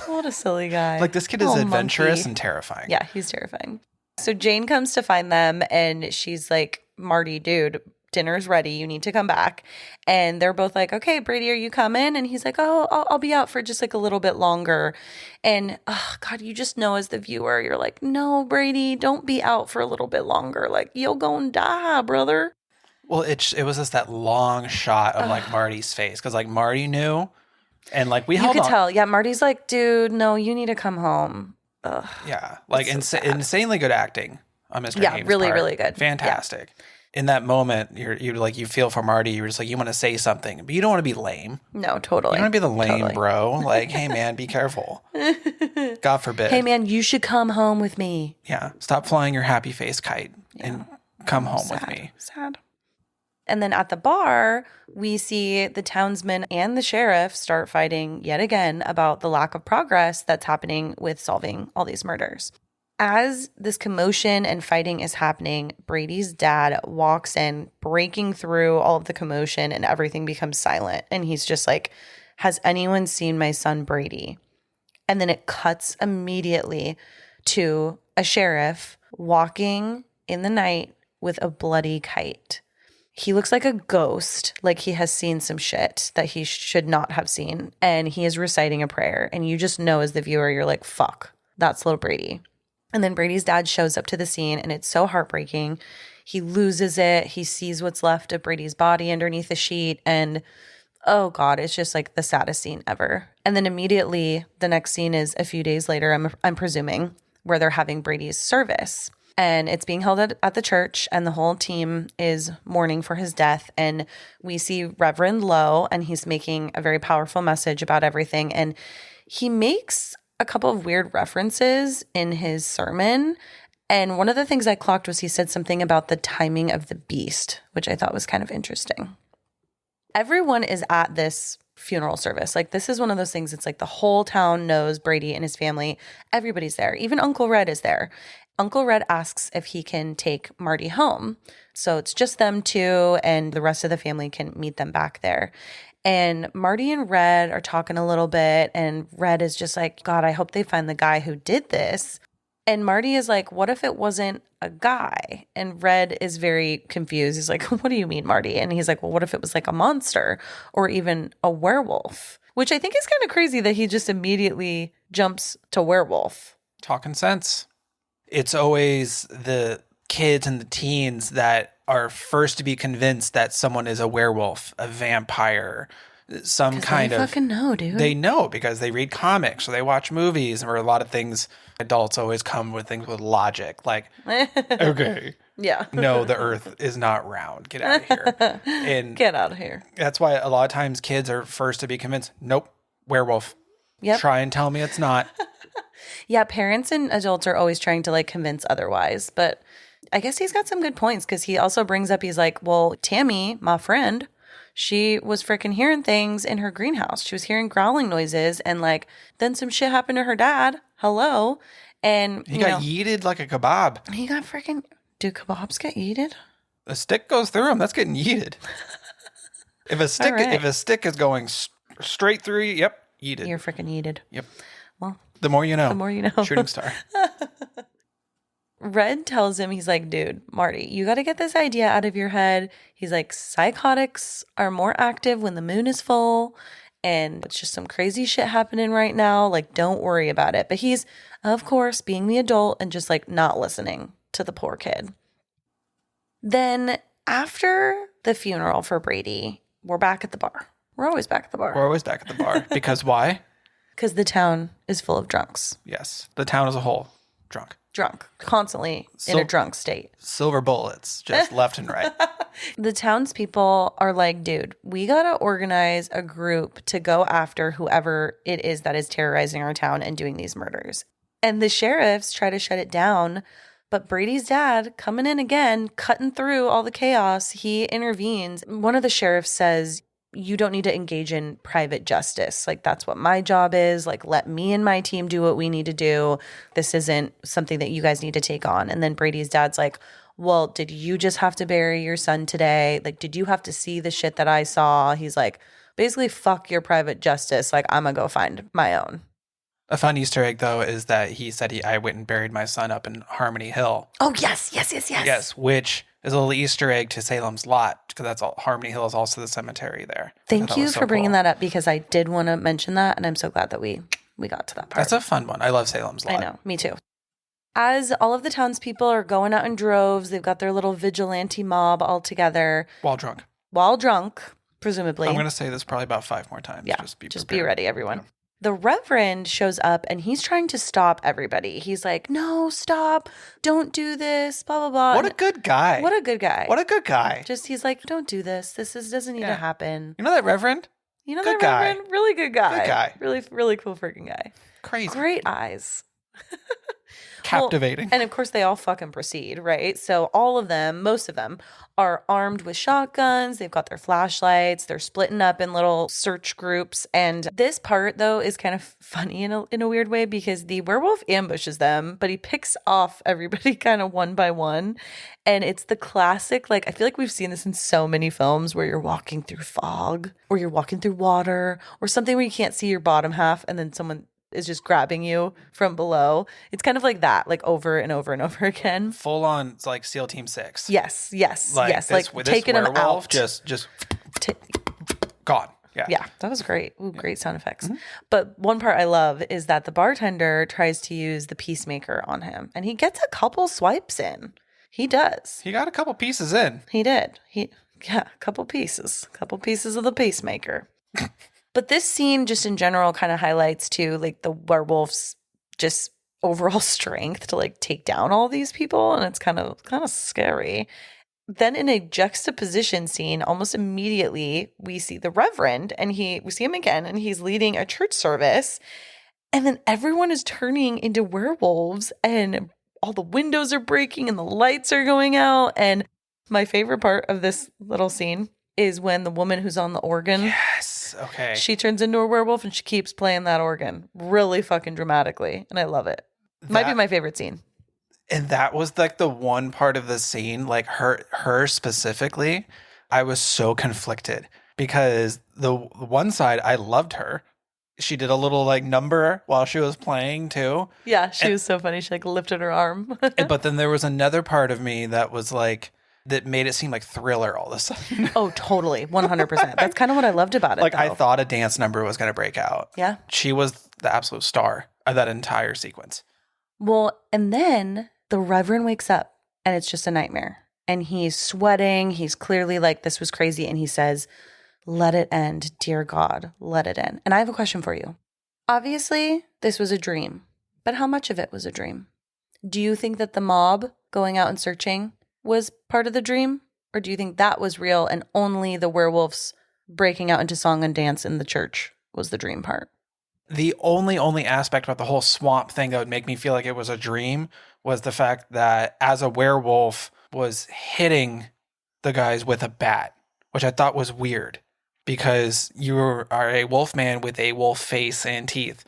What a silly guy. Like, this kid is adventurous and terrifying. Yeah, he's terrifying. So Jane comes to find them, and she's like, Marty, dude, dinner's ready. You need to come back. And they're both like, okay, Brady, are you coming? And he's like, oh, I'll be out for just like a little bit longer. And, oh, God, you just know as the viewer, you're like, no, Brady, don't be out for a little bit longer. Like, you'll go and die, brother. Well, it was just that long shot of like Marty's face. Because like Marty knew. And like we you held could on. tell. Yeah, Marty's like, dude, no, you need to come home. Ugh, yeah, like so insanely good acting on Mr. Yeah, Haim's really, part. really good. Fantastic. In that moment, you feel for Marty. You're just like, you want to say something, but you don't want to be lame. No, totally. You don't want to be the lame bro. Like, hey man, be careful. God forbid. Hey man, you should come home with me. Yeah, stop flying your happy face kite and come home with me. Sad. And then at the bar, we see the townsmen and the sheriff start fighting yet again about the lack of progress that's happening with solving all these murders. As this commotion and fighting is happening, Brady's dad walks in, breaking through all of the commotion, and everything becomes silent. And he's just like, has anyone seen my son Brady? And then it cuts immediately to a sheriff walking in the night with a bloody kite. He looks like a ghost, like he has seen some shit that he should not have seen. And he is reciting a prayer. And you just know as the viewer, you're like, fuck, that's little Brady. And then Brady's dad shows up to the scene, and it's so heartbreaking. He loses it. He sees what's left of Brady's body underneath the sheet. And oh God, it's just like the saddest scene ever. And then immediately the next scene is a few days later, I'm presuming, where they're having Brady's service. And it's being held at the church, and the whole team is mourning for his death. And we see Reverend Lowe, and he's making a very powerful message about everything. And he makes a couple of weird references in his sermon. And one of the things I clocked was he said something about the timing of the beast, which I thought was kind of interesting. Everyone is at this funeral service. Like, this is one of those things, it's like the whole town knows Brady and his family. Everybody's there. Even Uncle Red is there. Uncle Red asks if he can take Marty home. So it's just them two, and the rest of the family can meet them back there. And Marty and Red are talking a little bit, and Red is just like, God, I hope they find the guy who did this. And Marty is like, what if it wasn't a guy? And Red is very confused. He's like, what do you mean, Marty? And he's like, well, what if it was like a monster or even a werewolf? Which I think is kind of crazy that he just immediately jumps to werewolf. Talking sense. It's always the kids and the teens that are first to be convinced that someone is a werewolf, a vampire, some kind of... They fucking know, dude. They know because they read comics or they watch movies, or a lot of things. Adults always come with things with logic, like, okay, yeah, no, the earth is not round. Get out of here. And get out of here. That's why a lot of times kids are first to be convinced, nope, werewolf. Yep. Try and tell me it's not. Yeah, parents and adults are always trying to like convince otherwise, but I guess he's got some good points, because he also brings up, he's like, well, Tammy, my friend, she was freaking hearing things in her greenhouse. She was hearing growling noises, and like then some shit happened to her dad. Hello. And he got yeeted like a kebab. He got freaking, do kebabs get yeeted? A stick goes through him. That's getting yeeted. If a stick is going straight through you, yep, yeeted. You're freaking yeeted. Yep. Well, the more you know. The more you know. Shooting star. Red tells him, he's like, dude, Marty, you got to get this idea out of your head. He's like, psychotics are more active when the moon is full, and it's just some crazy shit happening right now. Like, don't worry about it. But he's, of course, being the adult and just like not listening to the poor kid. Then after the funeral for Brady, we're back at the bar. We're always back at the bar. We're always back at the bar. Because why? Because the town is full of drunks. Yes. The town as a whole. Drunk. Constantly in a drunk state. Silver bullets, just left and right. The townspeople are like, dude, we got to organize a group to go after whoever it is that is terrorizing our town and doing these murders. And the sheriffs try to shut it down, but Brady's dad coming in again, cutting through all the chaos, he intervenes. One of the sheriffs says, you don't need to engage in private justice. Like, that's what my job is. Like, let me and my team do what we need to do. This isn't something that you guys need to take on. And then Brady's dad's like, well, did you just have to bury your son today? Like, did you have to see the shit that I saw? He's like, basically, fuck your private justice. Like, I'm going to go find my own. A fun Easter egg, though, is that he said I went and buried my son up in Harmony Hill. Oh, yes. Yes, which is a little Easter egg to Salem's Lot, because that's all. Harmony Hill is also the cemetery there. Thank you for bringing that up, because I did want to mention that, and I'm so glad that we got to that part. That's a fun one. I love Salem's Lot. I know, me too. As all of the townspeople are going out in droves, they've got their little vigilante mob all together. While drunk. presumably. I'm going to say this probably about 5 more times. Yeah, just be ready, everyone. Yeah. The Reverend shows up and he's trying to stop everybody. He's like, no, stop. Don't do this, blah, blah, blah. What a good guy. What a good guy. What a good guy. Just, he's like, don't do this. Doesn't need to happen. You know that Reverend? You know good that guy. Reverend? Really good guy. Good guy. Really, really cool freaking guy. Crazy. Great eyes. Captivating. Well, and of course, they all fucking proceed, right? So all of them, most of them, are armed with shotguns. They've got their flashlights. They're splitting up in little search groups. And this part, though, is kind of funny in a weird way because the werewolf ambushes them, but he picks off everybody kind of one by one. And it's the classic, like, I feel like we've seen this in so many films where you're walking through fog or you're walking through water or something where you can't see your bottom half and then someone is just grabbing you from below. It's kind of like that, like over and over and over again. Full on, it's like SEAL Team 6. Yes. Like taking them out. Just gone. Yeah, that was great. Ooh, great sound effects. Mm-hmm. But one part I love is that the bartender tries to use the peacemaker on him, and he gets a couple swipes in. He does. He got a couple pieces in. He did. A couple pieces of the peacemaker. But this scene just in general kind of highlights too, like the werewolf's just overall strength to like take down all these people. And it's kind of scary. Then in a juxtaposition scene, almost immediately we see the Reverend and we see him again and he's leading a church service. And then everyone is turning into werewolves and all the windows are breaking and the lights are going out. And my favorite part of this little scene is when the woman who's on the organ. Yes. Okay. She turns into a werewolf and she keeps playing that organ really fucking dramatically. And I love it. Might be my favorite scene. And that was like the one part of the scene, like her specifically, I was so conflicted because the one side, I loved her. She did a little like number while she was playing too. Yeah, she was so funny. She like lifted her arm. But then there was another part of me that was like, that made it seem like Thriller all of a sudden. Oh, totally. 100%. That's kind of what I loved about it. Like, though. I thought a dance number was going to break out. Yeah. She was the absolute star of that entire sequence. Well, and then the Reverend wakes up and it's just a nightmare. And he's sweating. He's clearly like, this was crazy. And he says, let it end, dear God, let it end. And I have a question for you. Obviously, this was a dream. But how much of it was a dream? Do you think that the mob going out and searching was part of the dream? Or do you think that was real and only the werewolves breaking out into song and dance in the church was the dream part? The only aspect about the whole swamp thing that would make me feel like it was a dream was the fact that as a werewolf was hitting the guys with a bat, which I thought was weird because you are a wolf man with a wolf face and teeth.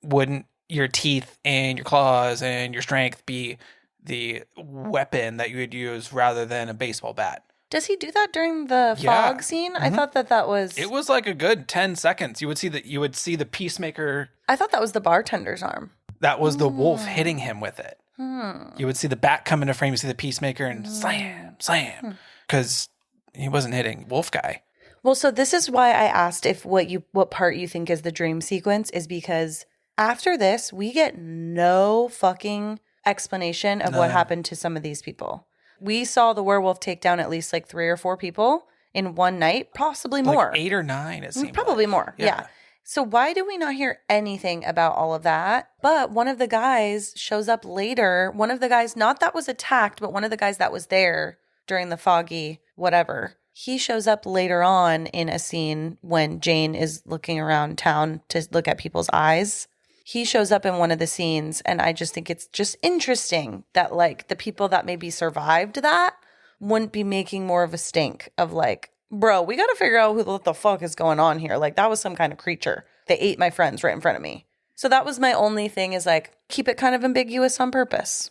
Wouldn't your teeth and your claws and your strength be the weapon that you would use rather than a baseball bat? Does he do that during the fog scene? Mm-hmm. I thought that was... It was like a good 10 seconds. You would see the peacemaker. I thought that was the bartender's arm. That was the wolf hitting him with it. You would see the bat come into frame, you see the peacemaker and slam. Because he wasn't hitting wolf guy. Well, so this is why I asked if what part you think is the dream sequence is because after this, we get no fucking explanation of what happened to some of these people. We saw the werewolf take down at least like 3 or 4 people in one night, possibly more. Like 8 or 9, it seemed probably like. More. Yeah. So why do we not hear anything about all of that? But one of the guys shows up later. One of the guys, not that was attacked, but one of the guys that was there during the foggy whatever. He shows up later on in a scene when Jane is looking around town to look at people's eyes. He shows up in one of the scenes, and I just think it's just interesting that, like, the people that maybe survived that wouldn't be making more of a stink of, like, bro, we got to figure out what the fuck is going on here. Like, that was some kind of creature. They ate my friends right in front of me. So that was my only thing is, like, keep it kind of ambiguous on purpose.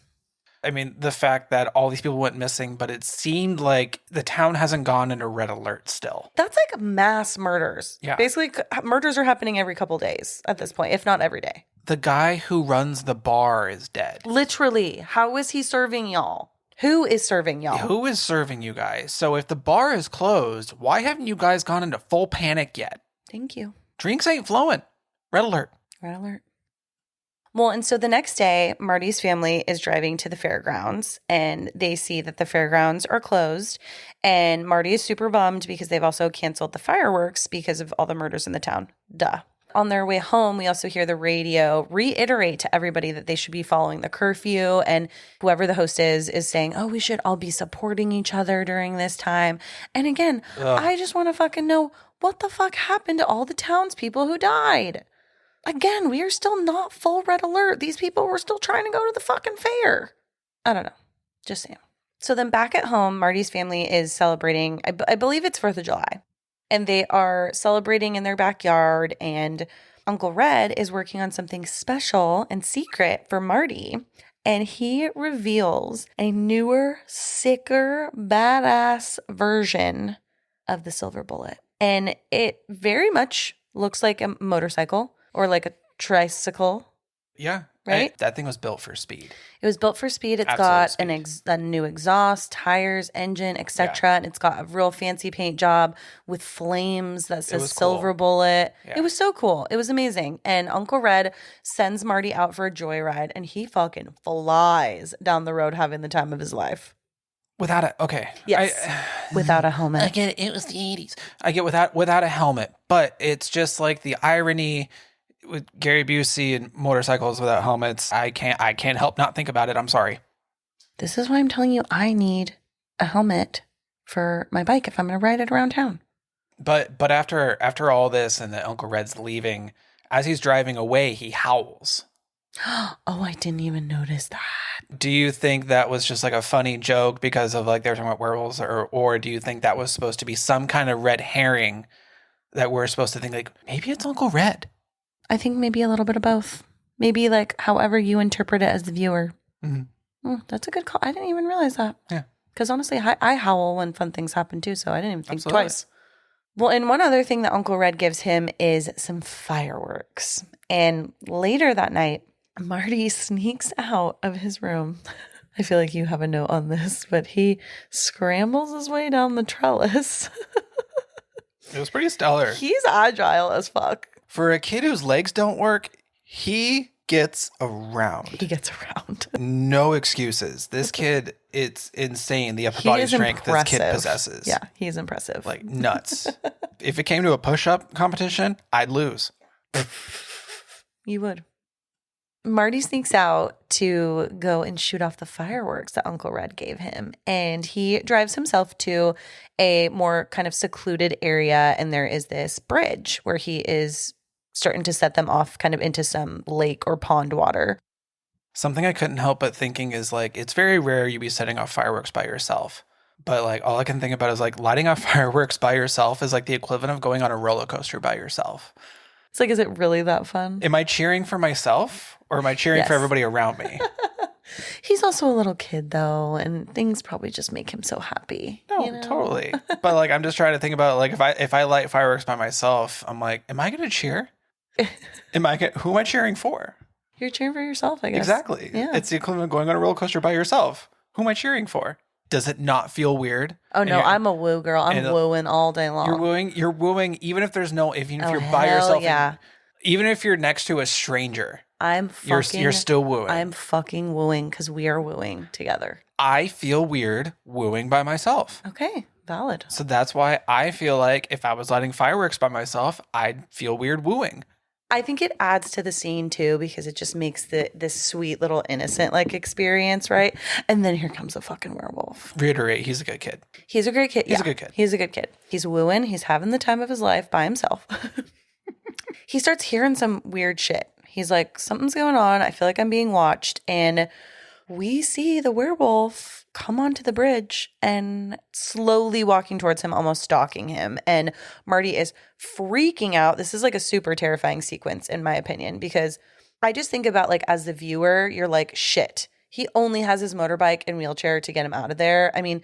I mean, the fact that all these people went missing, but it seemed like the town hasn't gone into red alert still. That's like mass murders. Yeah. Basically, murders are happening every couple days at this point, if not every day. The guy who runs the bar is dead. Literally. How is he serving y'all? Who is serving y'all? Who is serving you guys? So if the bar is closed, why haven't you guys gone into full panic yet? Thank you. Drinks ain't flowing. Red alert. Red alert. Well, and so the next day, Marty's family is driving to the fairgrounds and they see that the fairgrounds are closed. And Marty is super bummed because they've also canceled the fireworks because of all the murders in the town. Duh. On their way home, we also hear the radio reiterate to everybody that they should be following the curfew. And whoever the host is saying, oh, we should all be supporting each other during this time. And again, I just want to fucking know what the fuck happened to all the townspeople who died. Again, we are still not full red alert. These people were still trying to go to the fucking fair. I don't know. Just saying. So then back at home, Marty's family is celebrating, I believe it's 4th of July. And they are celebrating in their backyard. And Uncle Red is working on something special and secret for Marty. And he reveals a newer, sicker, badass version of the silver bullet. And it very much looks like a motorcycle. Or like a tricycle. Yeah. Right? That thing was built for speed. It was built for speed. It's Absolute got a new exhaust, tires, engine, etc. And it's got a real fancy paint job with flames that says silver bullet. Yeah. It was so cool. It was amazing. And Uncle Red sends Marty out for a joyride and he fucking flies down the road having the time of his life. Without a okay. Yes. Without a helmet. I get it. It was the 80s. I get without a helmet. But it's just like the irony with Gary Busey and motorcycles without helmets. I can't help not think about it. I'm sorry. This is why I'm telling you I need a helmet for my bike if I'm going to ride it around town. But after all this and that Uncle Red's leaving, as he's driving away, he howls. Oh, I didn't even notice that. Do you think that was just like a funny joke because of like they were talking about werewolves, or do you think that was supposed to be some kind of red herring that we're supposed to think like maybe it's Uncle Red? I think maybe a little bit of both. Maybe like however you interpret it as the viewer. Mm-hmm. Oh, that's a good call. I didn't even realize that. Yeah. Because honestly, I howl when fun things happen too, so I didn't even think twice. Well, and one other thing that Uncle Red gives him is some fireworks. And later that night, Marty sneaks out of his room. I feel like you have a note on this, but he scrambles his way down the trellis. It was pretty stellar. He's agile as fuck. For a kid whose legs don't work, he gets around. He gets around. No excuses. This kid, it's insane. The upper body strength this kid possesses. Yeah, he's impressive. Like nuts. If it came to a push-up competition, I'd lose. You would. Marty sneaks out to go and shoot off the fireworks that Uncle Red gave him. And he drives himself to a more kind of secluded area. And there is this bridge where he is starting to set them off kind of into some lake or pond water. Something I couldn't help but thinking is like, it's very rare you be setting off fireworks by yourself. But like, all I can think about is like lighting off fireworks by yourself is like the equivalent of going on a roller coaster by yourself. It's like, is it really that fun? Am I cheering for myself or am I cheering for everybody around me? He's also a little kid though, and things probably just make him so happy. No, you know? Totally. But like, I'm just trying to think about like, if I light fireworks by myself, I'm like, am I going to cheer? Who am I cheering for? You're cheering for yourself, I guess. Exactly. Yeah. It's the equivalent of going on a roller coaster by yourself. Who am I cheering for? Does it not feel weird? Oh no, I'm a woo girl. I'm wooing all day long. You're wooing even if there's no, even if you're by yourself. Yeah. Even if you're next to a stranger, you're still wooing. I'm fucking wooing because we are wooing together. I feel weird wooing by myself. Okay, valid. So that's why I feel like if I was lighting fireworks by myself, I'd feel weird wooing. I think it adds to the scene too because it just makes this sweet little innocent like experience, right? And then here comes a fucking werewolf. Reiterate, he's a good kid. He's a great kid. He's a good kid. He's a good kid. He's wooing. He's having the time of his life by himself. He starts hearing some weird shit. He's like, something's going on. I feel like I'm being watched. And we see the werewolf come onto the bridge and slowly walking towards him, almost stalking him. And Marty is freaking out. This is like a super terrifying sequence, in my opinion, because I just think about like as the viewer, you're like, shit, he only has his motorbike and wheelchair to get him out of there. I mean,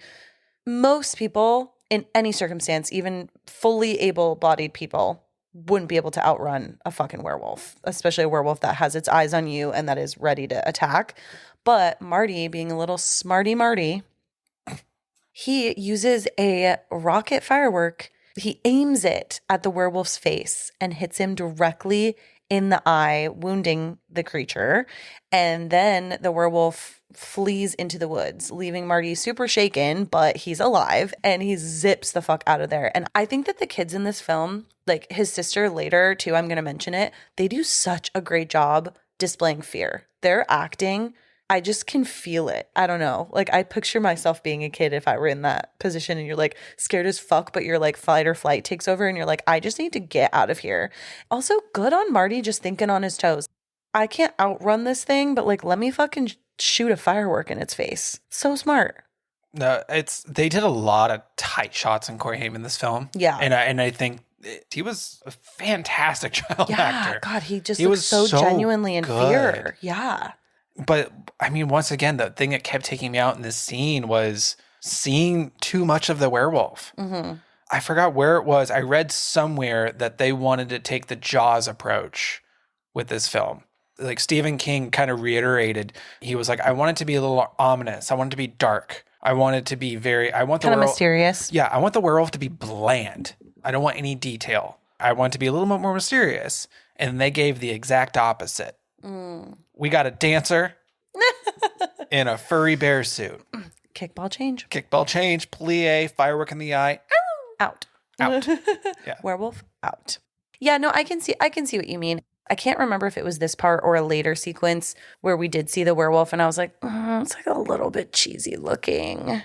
most people in any circumstance, even fully able-bodied people, wouldn't be able to outrun a fucking werewolf, especially a werewolf that has its eyes on you and that is ready to attack. But Marty, being a little smarty Marty, he uses a rocket firework. He aims it at the werewolf's face and hits him directly in the eye, wounding the creature. And then the werewolf flees into the woods, leaving Marty super shaken, but he's alive, and he zips the fuck out of there. And I think that the kids in this film, like his sister later too, I'm going to mention it, they do such a great job displaying fear. Their acting, I just can feel it. I don't know. Like I picture myself being a kid if I were in that position and you're like scared as fuck, but you're like fight or flight takes over and you're like, I just need to get out of here. Also, good on Marty just thinking on his toes. I can't outrun this thing, but like let me fucking shoot a firework in its face. So smart. No, they did a lot of tight shots in Corey Haim in this film. Yeah. And I think he was a fantastic child actor. God, he was so genuinely in fear. Yeah. But I mean, once again, the thing that kept taking me out in this scene was seeing too much of the werewolf. Mm-hmm. I forgot where it was. I read somewhere that they wanted to take the Jaws approach with this film. Like Stephen King kind of reiterated, he was like, I want it to be a little ominous. I want it to be dark. I want it to be kind of mysterious. Yeah, I want the werewolf to be bland. I don't want any detail. I want it to be a little bit more mysterious. And they gave the exact opposite. We got a dancer in a furry bear suit. Kickball change. Kickball change, plie, firework in the eye. Out. Yeah. Werewolf out. Yeah, no, I can see what you mean. I can't remember if it was this part or a later sequence where we did see the werewolf and I was like, it's like a little bit cheesy looking.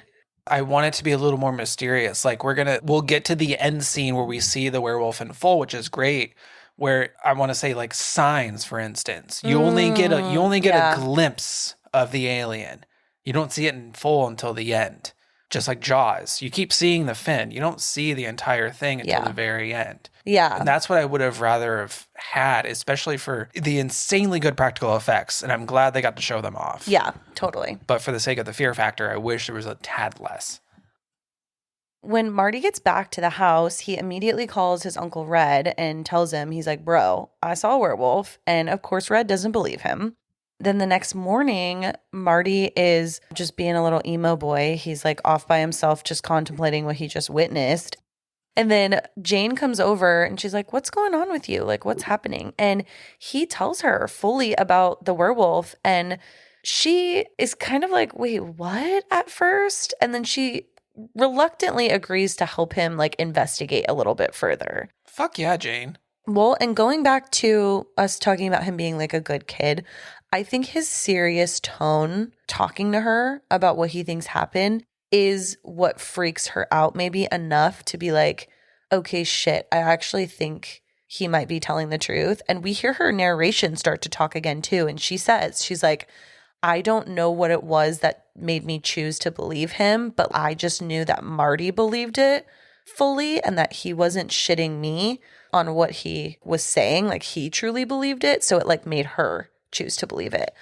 I want it to be a little more mysterious. Like we'll get to the end scene where we see the werewolf in full, which is great. Where I want to say like Signs, for instance, you only get a glimpse of the alien. You don't see it in full until the end. Just like Jaws, you keep seeing the fin. You don't see the entire thing until the very end. Yeah. And that's what I would have rather have had, especially for the insanely good practical effects. And I'm glad they got to show them off. Yeah, totally. But for the sake of the fear factor, I wish there was a tad less. When Marty gets back to the house, he immediately calls his Uncle Red and tells him, he's like, bro, I saw a werewolf. And of course, Red doesn't believe him. Then the next morning, Marty is just being a little emo boy. He's like off by himself, just contemplating what he just witnessed. And then Jane comes over and she's like, what's going on with you? Like, what's happening? And he tells her fully about the werewolf. And she is kind of like, wait, what at first? And then she reluctantly agrees to help him like investigate a little bit further. Fuck yeah, Jane. Well, and going back to us talking about him being like a good kid, I think his serious tone talking to her about what he thinks happened is what freaks her out maybe enough to be like, okay, shit, I actually think he might be telling the truth. And we hear her narration start to talk again too. And she says, she's like, I don't know what it was that made me choose to believe him, but I just knew that Marty believed it fully and that he wasn't shitting me on what he was saying. Like he truly believed it. So it like made her choose to believe it.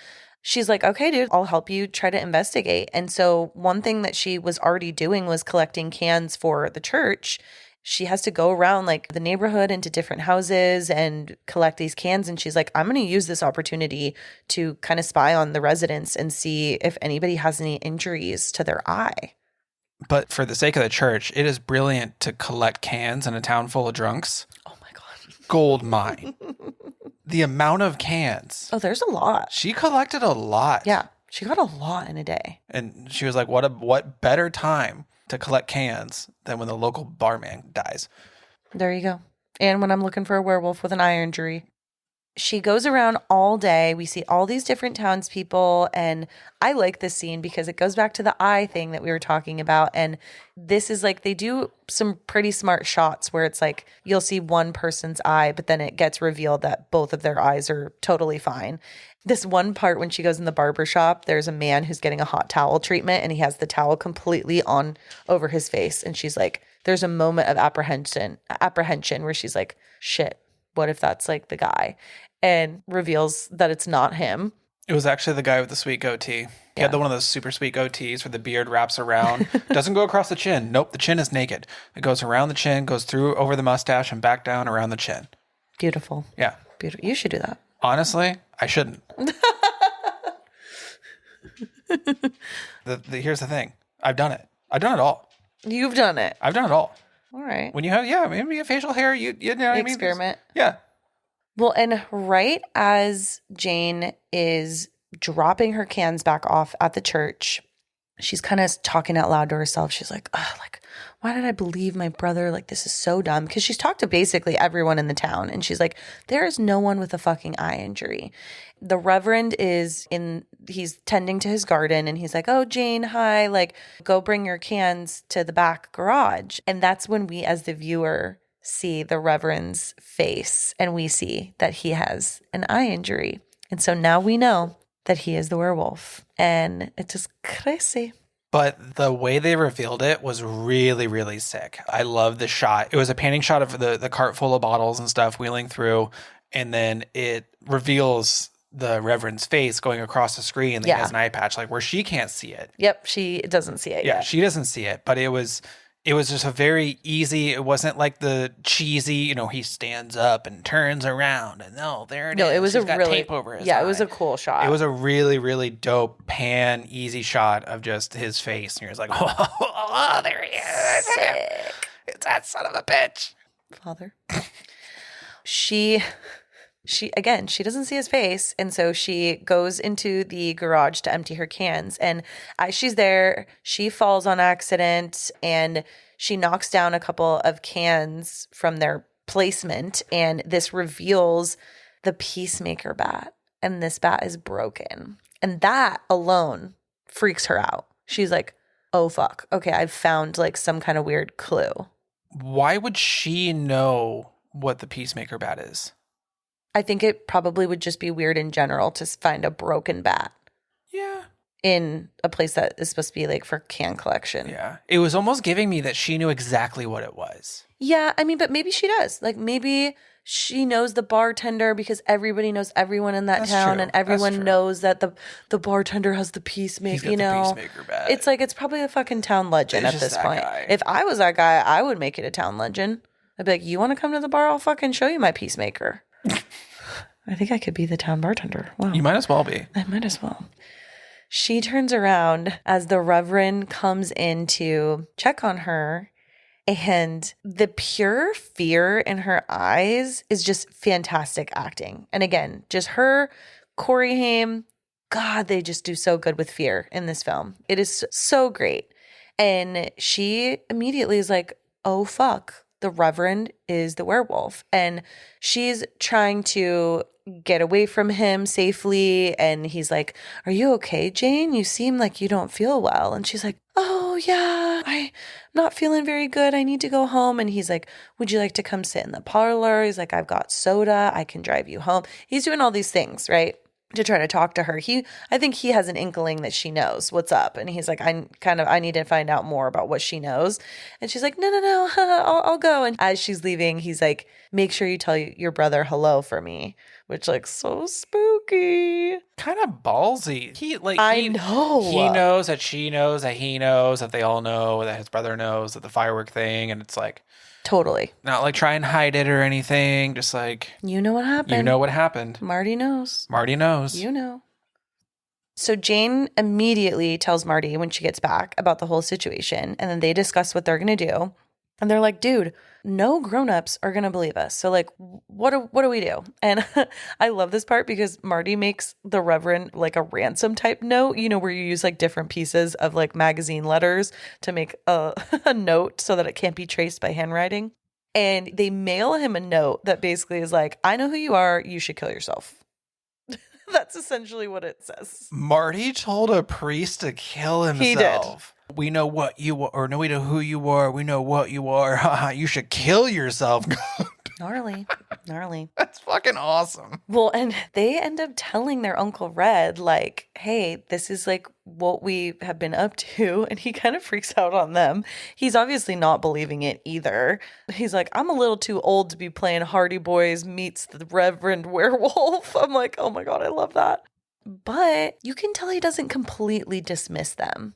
She's like, okay, dude, I'll help you try to investigate. And so one thing that she was already doing was collecting cans for the church. She has to go around like the neighborhood into different houses and collect these cans. And she's like, I'm going to use this opportunity to kind of spy on the residents and see if anybody has any injuries to their eye. But for the sake of the church, it is brilliant to collect cans in a town full of drunks. Oh my God. Gold mine. The amount of cans. Oh, there's a lot. She collected a lot. Yeah. She got a lot in a day. And she was like, what better time to collect cans than when the local barman dies? There you go. And when I'm looking for a werewolf with an eye injury. She goes around all day. We see all these different townspeople. And I like this scene because it goes back to the eye thing that we were talking about. And this is like, they do some pretty smart shots where it's like, you'll see one person's eye, but then it gets revealed that both of their eyes are totally fine. This one part when she goes in the barber shop, there's a man who's getting a hot towel treatment and he has the towel completely on over his face. And she's like, there's a moment of apprehension where she's like, shit, what if that's like the guy? And reveals that it's not him. It was actually the guy with the sweet goatee. He had one of those super sweet goatees where the beard wraps around. Doesn't go across the chin. Nope, the chin is naked. It goes around the chin, goes through over the mustache, and back down around the chin. Beautiful. Yeah. Beautiful. You should do that. Honestly, I shouldn't. Here's the thing. I've done it. I've done it all. You've done it. I've done it all. All right. When you have, maybe a facial hair, you know what I mean? Experiment. Yeah. Well, and right as Jane is dropping her cans back off at the church, she's kind of talking out loud to herself. She's like, oh, like, why did I believe my brother? Like, this is so dumb. Because she's talked to basically everyone in the town. And she's like, there is no one with a fucking eye injury. The Reverend he's tending to his garden. And he's like, oh, Jane, hi. Like, go bring your cans to the back garage. And that's when we, as the viewer, see the Reverend's face. And we see that he has an eye injury. And so now we know that he is the werewolf. And it's just crazy. But the way they revealed it was really, really sick. I love the shot. It was a panning shot of the cart full of bottles and stuff wheeling through. And then it reveals the Reverend's face going across the screen. And he has an eye patch, like where she can't see it. Yep, she doesn't see it yet. She doesn't see it. But it was just a very easy, it wasn't like the cheesy, he stands up and turns around and there it is. It was He's got tape over his eye. It was a cool shot. It was a really, really dope pan, easy shot of just his face. And you're just like, oh, there he is. Sick. It's that son of a bitch. Father. She doesn't see his face. And so she goes into the garage to empty her cans. And as she's there, she falls on accident and she knocks down a couple of cans from their placement. And this reveals the Peacemaker bat. And this bat is broken. And that alone freaks her out. She's like, oh, fuck. Okay, I've found like some kind of weird clue. Why would she know what the Peacemaker bat is? I think it probably would just be weird in general to find a broken bat. Yeah. In a place that is supposed to be like for can collection. Yeah. It was almost giving me that she knew exactly what it was. Yeah. I mean, but maybe she does. Like maybe she knows the bartender because everybody knows everyone in that town. True. And everyone knows that the bartender has the Peacemaker, the Peacemaker bat. It's like, it's probably a fucking town legend at this point. Guy. If I was that guy, I would make it a town legend. I'd be like, you want to come to the bar? I'll fucking show you my Peacemaker. I think I could be the town bartender. Wow. You might as well be. I might as well. She turns around as the Reverend comes in to check on her, and the pure fear in her eyes is just fantastic acting. And again, just her, Corey Haim, God, they just do so good with fear in this film. It is so great. And she immediately is like, oh, fuck. The Reverend is the werewolf. And she's trying to get away from him safely. And he's like, are you okay, Jane? You seem like you don't feel well. And she's like, oh, yeah, I'm not feeling very good. I need to go home. And he's like, would you like to come sit in the parlor? He's like, I've got soda. I can drive you home. He's doing all these things, right? To try to talk to her. I think he has an inkling that she knows what's up. And he's like, I need to find out more about what she knows. And she's like, no, I'll go. And as she's leaving, he's like, make sure you tell your brother hello for me, which like so spooky. Kind of ballsy. I know. He knows that she knows that he knows that they all know that his brother knows that the firework thing. And it's like, totally. Not like try and hide it or anything. Just like, you know what happened. You know what happened. Marty knows. Marty knows. You know. So Jane immediately tells Marty when she gets back about the whole situation. And then they discuss what they're going to do. And they're like, dude, no grown-ups are going to believe us. So like, what do we do? And I love this part because Marty makes the Reverend like a ransom type note, where you use like different pieces of like magazine letters to make a note so that it can't be traced by handwriting. And they mail him a note that basically is like, I know who you are. You should kill yourself. That's essentially what it says. Marty told a priest to kill himself. He did. We know what you are, or no, we know who you are. We know what you are. You should kill yourself. Gnarly. That's fucking awesome. Well, and they end up telling their Uncle Red, like, hey, this is like what we have been up to. And he kind of freaks out on them. He's obviously not believing it either. He's like, I'm a little too old to be playing Hardy Boys meets the Reverend Werewolf. I'm like, oh my God, I love that. But you can tell he doesn't completely dismiss them.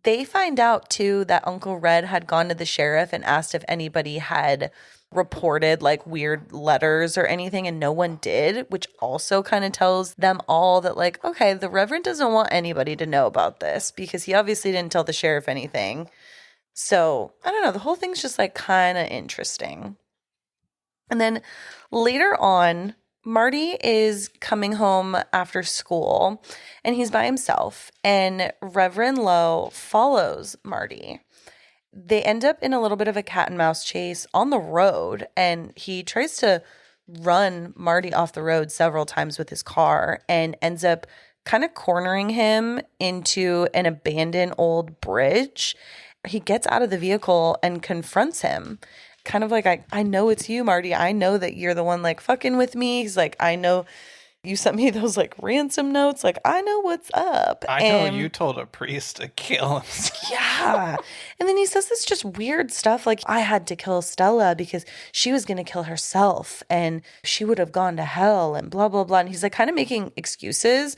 They find out, too, that Uncle Red had gone to the sheriff and asked if anybody had reported, like, weird letters or anything, and no one did, which also kind of tells them all that, like, okay, the Reverend doesn't want anybody to know about this because he obviously didn't tell the sheriff anything. So, I don't know. The whole thing's just, like, kind of interesting. And then later on, Marty is coming home after school and he's by himself, and Reverend Lowe follows Marty. They end up in a little bit of a cat and mouse chase on the road, and he tries to run Marty off the road several times with his car and ends up kind of cornering him into an abandoned old bridge. He gets out of the vehicle and confronts him. Kind of like, I know it's you, Marty. I know that you're the one like fucking with me. He's like, I know you sent me those like ransom notes. Like, I know what's up. I know you told a priest to kill him. Yeah. And then he says this just weird stuff like, I had to kill Stella because she was going to kill herself and she would have gone to hell and blah, blah, blah. And he's like kind of making excuses.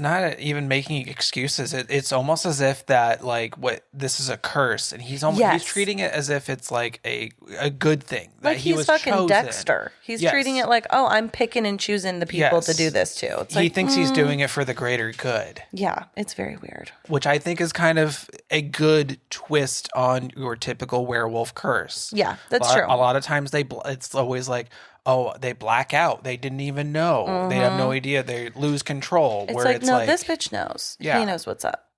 Not even making excuses. It's almost as if that like this is a curse, and he's treating it as if it's like a good thing. That like he's fucking chosen. Dexter. He's treating it like, oh, I'm picking and choosing the people to do this to. It's he thinks he's doing it for the greater good. Yeah, it's very weird. Which I think is kind of a good twist on your typical werewolf curse. Yeah, that's true. A lot of times it's always like, oh, they black out. They didn't even know. Mm-hmm. They have no idea. They lose control. It's like, this bitch knows. Yeah. He knows what's up.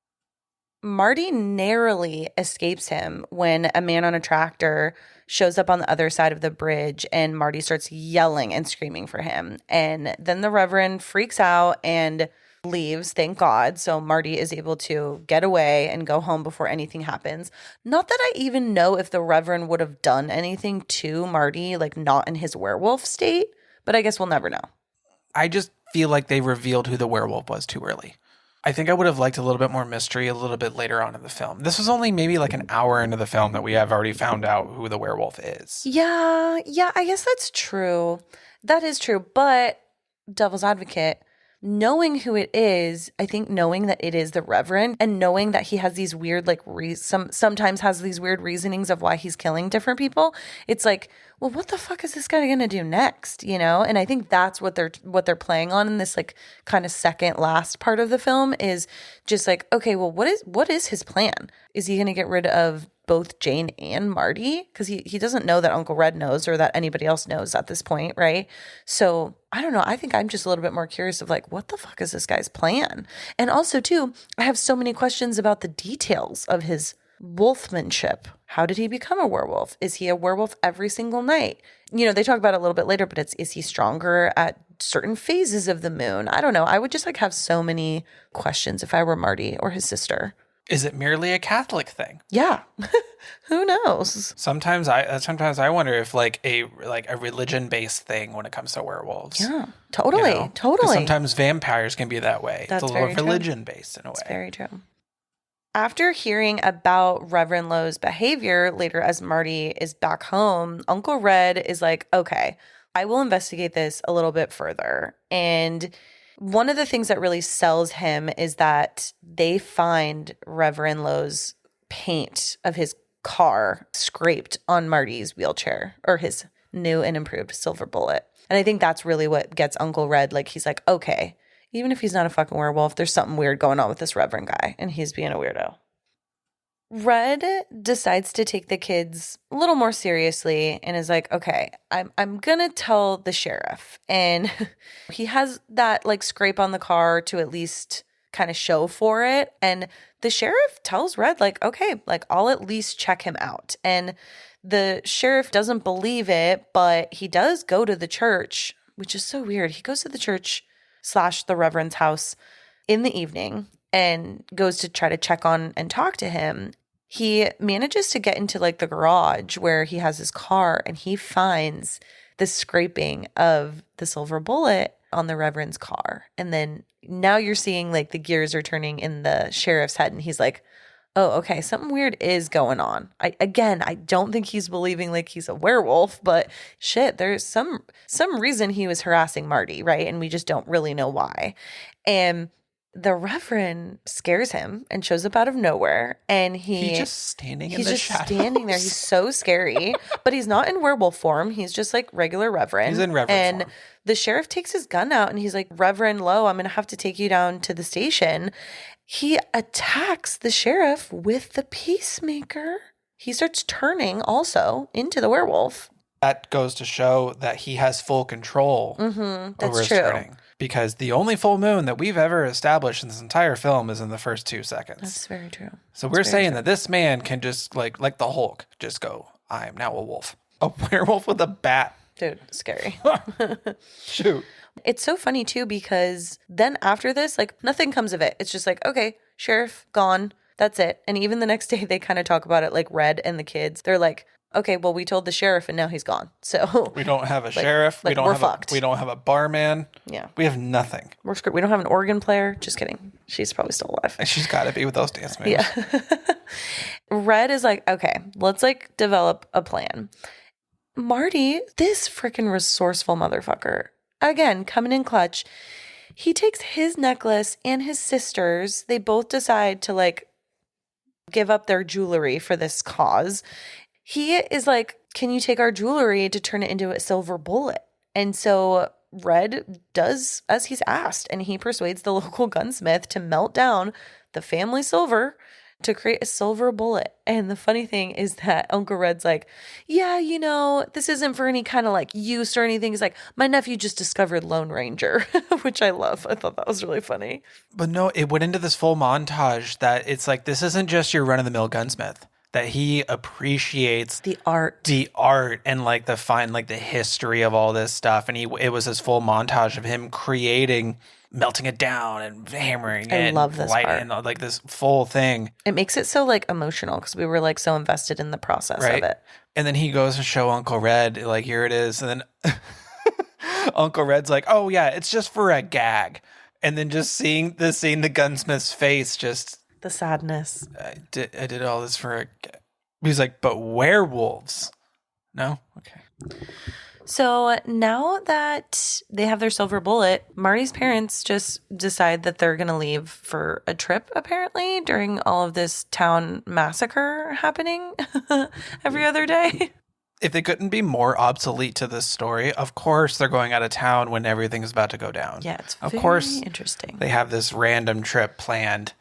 Marty narrowly escapes him when a man on a tractor shows up on the other side of the bridge and Marty starts yelling and screaming for him. And then the Reverend freaks out and leaves, thank God. So Marty is able to get away and go home before anything happens. Not that I even know if the Reverend would have done anything to Marty, like not in his werewolf state, but I guess we'll never know. I just feel like they revealed who the werewolf was too early. I think I would have liked a little bit more mystery a little bit later on in the film. This was only maybe like an hour into the film that we have already found out who the werewolf is. Yeah, I guess that's true. That is true, but devil's advocate, knowing who it is, I think knowing that it is the Reverend and knowing that he has these weird, like, sometimes has these weird reasonings of why he's killing different people, it's like, well, what the fuck is this guy going to do next, you know? And I think that's what they're playing on in this, like, kind of second last part of the film is just like, okay, well, what is his plan? Is he going to get rid of both Jane and Marty? Because he doesn't know that Uncle Red knows or that anybody else knows at this point, right? So I don't know. I think I'm just a little bit more curious of like, what the fuck is this guy's plan? And also, too, I have so many questions about the details of his wolfmanship. How did he become a werewolf? Is he a werewolf every single night? You know, they talk about it a little bit later, but is he stronger at certain phases of the moon? I don't know. I would just like have so many questions if I were Marty or his sister. Is it merely a Catholic thing? Yeah. Who knows? Sometimes I wonder if like a religion-based thing when it comes to werewolves. Yeah. Totally. You know? Totally. Sometimes vampires can be that way. That's it's a little religion-based in a way. That's very true. After hearing about Reverend Lowe's behavior later as Marty is back home, Uncle Red is like, okay, I will investigate this a little bit further. And one of the things that really sells him is that they find Reverend Lowe's paint of his car scraped on Marty's wheelchair or his new and improved Silver Bullet. And I think that's really what gets Uncle Red. Like, he's like, okay, even if he's not a fucking werewolf, there's something weird going on with this Reverend guy, and he's being a weirdo. Red decides to take the kids a little more seriously and is like, okay, I'm going to tell the sheriff. And he has that like scrape on the car to at least kind of show for it. And the sheriff tells Red like, okay, like I'll at least check him out. And the sheriff doesn't believe it, but he does go to the church, which is so weird. He goes to the church / the Reverend's house in the evening and goes to try to check on and talk to him. He manages to get into like the garage where he has his car, and he finds the scraping of the Silver Bullet on the Reverend's car. And then now you're seeing like the gears are turning in the sheriff's head, and he's like, oh, okay, something weird is going on. I don't think he's believing like he's a werewolf, but shit, there's some reason he was harassing Marty, right? And we just don't really know why. And the Reverend scares him and shows up out of nowhere, and he's just standing in the shadows. He's just standing there. He's so scary, but he's not in werewolf form. He's just like regular Reverend. He's in Reverend form. The sheriff takes his gun out, and he's like, Reverend Lowe, I'm going to have to take you down to the station. He attacks the sheriff with the peacemaker. He starts turning also into the werewolf. That goes to show that he has full control over his turning. Because the only full moon that we've ever established in this entire film is in the first 2 seconds. That's very true. So we're saying that this man can just, like the Hulk, just go, I am now a wolf. A werewolf with a bat. Dude, scary. Shoot. It's so funny, too, because then after this, like, nothing comes of it. It's just like, okay, sheriff, gone. That's it. And even the next day, they kind of talk about it, like Red and the kids. They're like, okay, well, we told the sheriff and now he's gone. So we don't have a sheriff. Like, we're fucked. We don't have a barman. Yeah. We have nothing. We're screwed. We don't have an organ player. Just kidding. She's probably still alive. She's got to be with those dance moves. Yeah. Red is like, okay, let's like develop a plan. Marty, this freaking resourceful motherfucker, again, coming in clutch. He takes his necklace and his sister's. They both decide to like give up their jewelry for this cause. He is like, can you take our jewelry to turn it into a silver bullet? And so Red does as he's asked, and he persuades the local gunsmith to melt down the family silver to create a silver bullet. And the funny thing is that Uncle Red's like, yeah, you know, this isn't for any kind of like use or anything. He's like, my nephew just discovered Lone Ranger, which I love. I thought that was really funny. But no, it went into this full montage that it's like, this isn't just your run-of-the-mill gunsmith. That he appreciates the art and like the the history of all this stuff. And it was this full montage of him creating, melting it down and hammering I it. love this part. And like this full thing. It makes it so like emotional because we were like so invested in the process of it. And then he goes to show Uncle Red, like, here it is. And then Uncle Red's like, oh yeah, it's just for a gag. And then just seeing the gunsmith's face just... The sadness. I did all this for a... He's like, but werewolves? No? Okay. So now that they have their silver bullet, Marty's parents just decide that they're going to leave for a trip, apparently, during all of this town massacre happening every other day. If they couldn't be more obsolete to this story, of course they're going out of town when everything's about to go down. Yeah, it's of very course interesting. They have this random trip planned.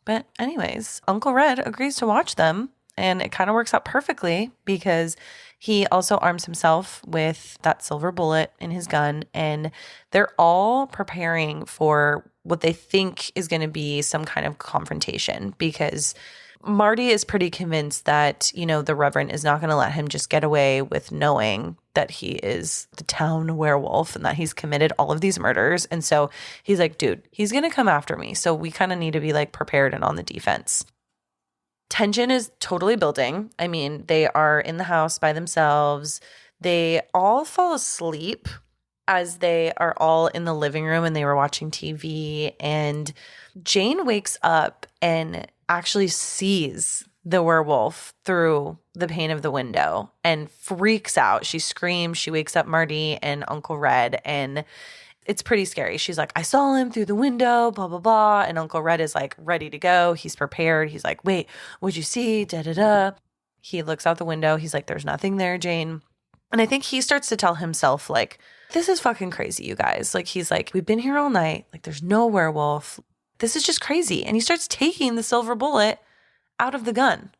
But anyways, Uncle Red agrees to watch them, and it kind of works out perfectly because he also arms himself with that silver bullet in his gun, and they're all preparing for what they think is going to be some kind of confrontation because Marty is pretty convinced that, you know, the Reverend is not going to let him just get away with knowing that he is the town werewolf and that he's committed all of these murders. And so he's like, dude, he's going to come after me. So we kind of need to be like prepared and on the defense. Tension is totally building. I mean, they are in the house by themselves. They all fall asleep as they are all in the living room and they were watching TV. And Jane wakes up and actually sees the werewolf through the pane of the window and freaks out. She screams. She wakes up Marty and Uncle Red, and it's pretty scary. She's like, I saw him through the window, blah, blah, blah. And Uncle Red is like ready to go. He's prepared. He's like, wait, what'd you see? Da, da, da. He looks out the window. He's like, there's nothing there, Jane. And I think he starts to tell himself, like, this is fucking crazy, you guys. Like, he's like, we've been here all night. Like, there's no werewolf. This is just crazy. And he starts taking the silver bullet out of the gun.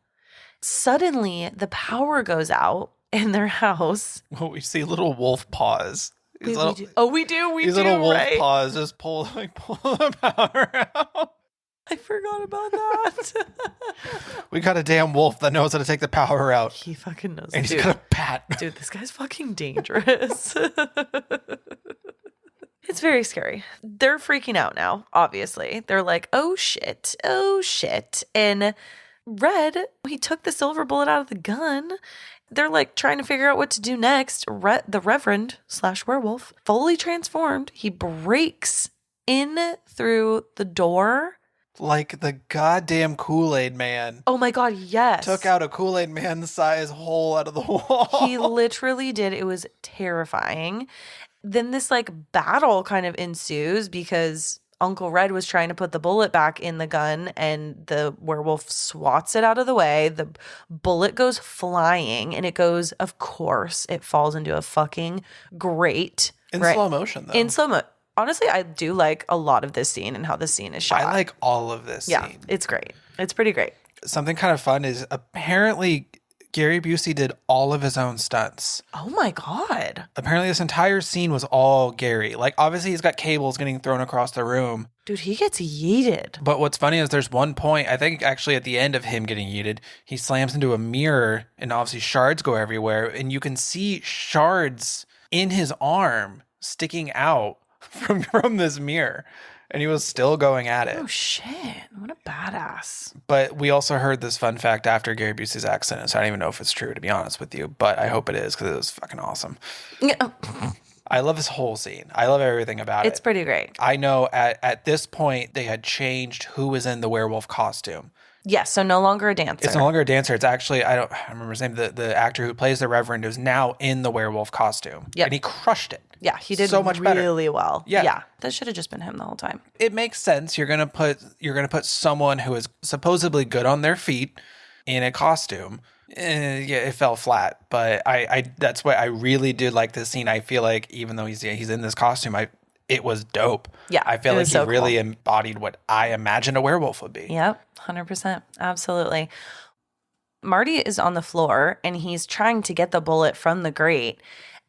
Suddenly, the power goes out in their house. Well, we see little wolf paws. We do. Oh, we do. These little wolf paws just pull the power out. I forgot about that. We got a damn wolf that knows how to take the power out. He fucking knows. And he's got a bat. Dude, this guy's fucking dangerous. It's very scary. They're freaking out now, obviously. They're like, oh shit, oh shit. And Red, he took the silver bullet out of the gun. They're like trying to figure out what to do next. The Reverend / werewolf, fully transformed, he breaks in through the door. Like the goddamn Kool-Aid man. Oh my God, yes. Took out a Kool-Aid man-sized hole out of the wall. He literally did. It was terrifying. Then this like battle kind of ensues because Uncle Red was trying to put the bullet back in the gun and the werewolf swats it out of the way. The bullet goes flying and it goes, of course, it falls into a fucking grate. In slow motion, though. In slow mo. Honestly, I do like a lot of this scene and how this scene is shot. I like all of this scene. Yeah, it's great. It's pretty great. Something kind of fun is apparently Gary Busey did all of his own stunts. Oh my God. Apparently this entire scene was all Gary. Like, obviously he's got cables getting thrown across the room. Dude, he gets yeeted. But what's funny is there's one point, I think actually at the end of him getting yeeted, he slams into a mirror and obviously shards go everywhere. And you can see shards in his arm sticking out from this mirror. And he was still going at it. Oh, shit. What a badass. But we also heard this fun fact after Gary Busey's accident. So I don't even know if it's true, to be honest with you. But I hope it is because it was fucking awesome. Yeah. I love this whole scene. I love everything about it. It's pretty great. I know at this point they had changed who was in the werewolf costume. Yes, so no longer a dancer. It's no longer a dancer. It's actually, I remember his name, the actor who plays the Reverend is now in the werewolf costume. Yep. And he crushed it. Yeah, he did so much better. Really well. Yeah. That should have just been him the whole time. It makes sense. You're gonna put someone who is supposedly good on their feet in a costume. Yeah, it fell flat. But I that's why I really did like this scene. I feel like even though he's in this costume, it was dope. Yeah, I feel like he really embodied what I imagined a werewolf would be. Yep, 100%. Absolutely. Marty is on the floor and he's trying to get the bullet from the grate.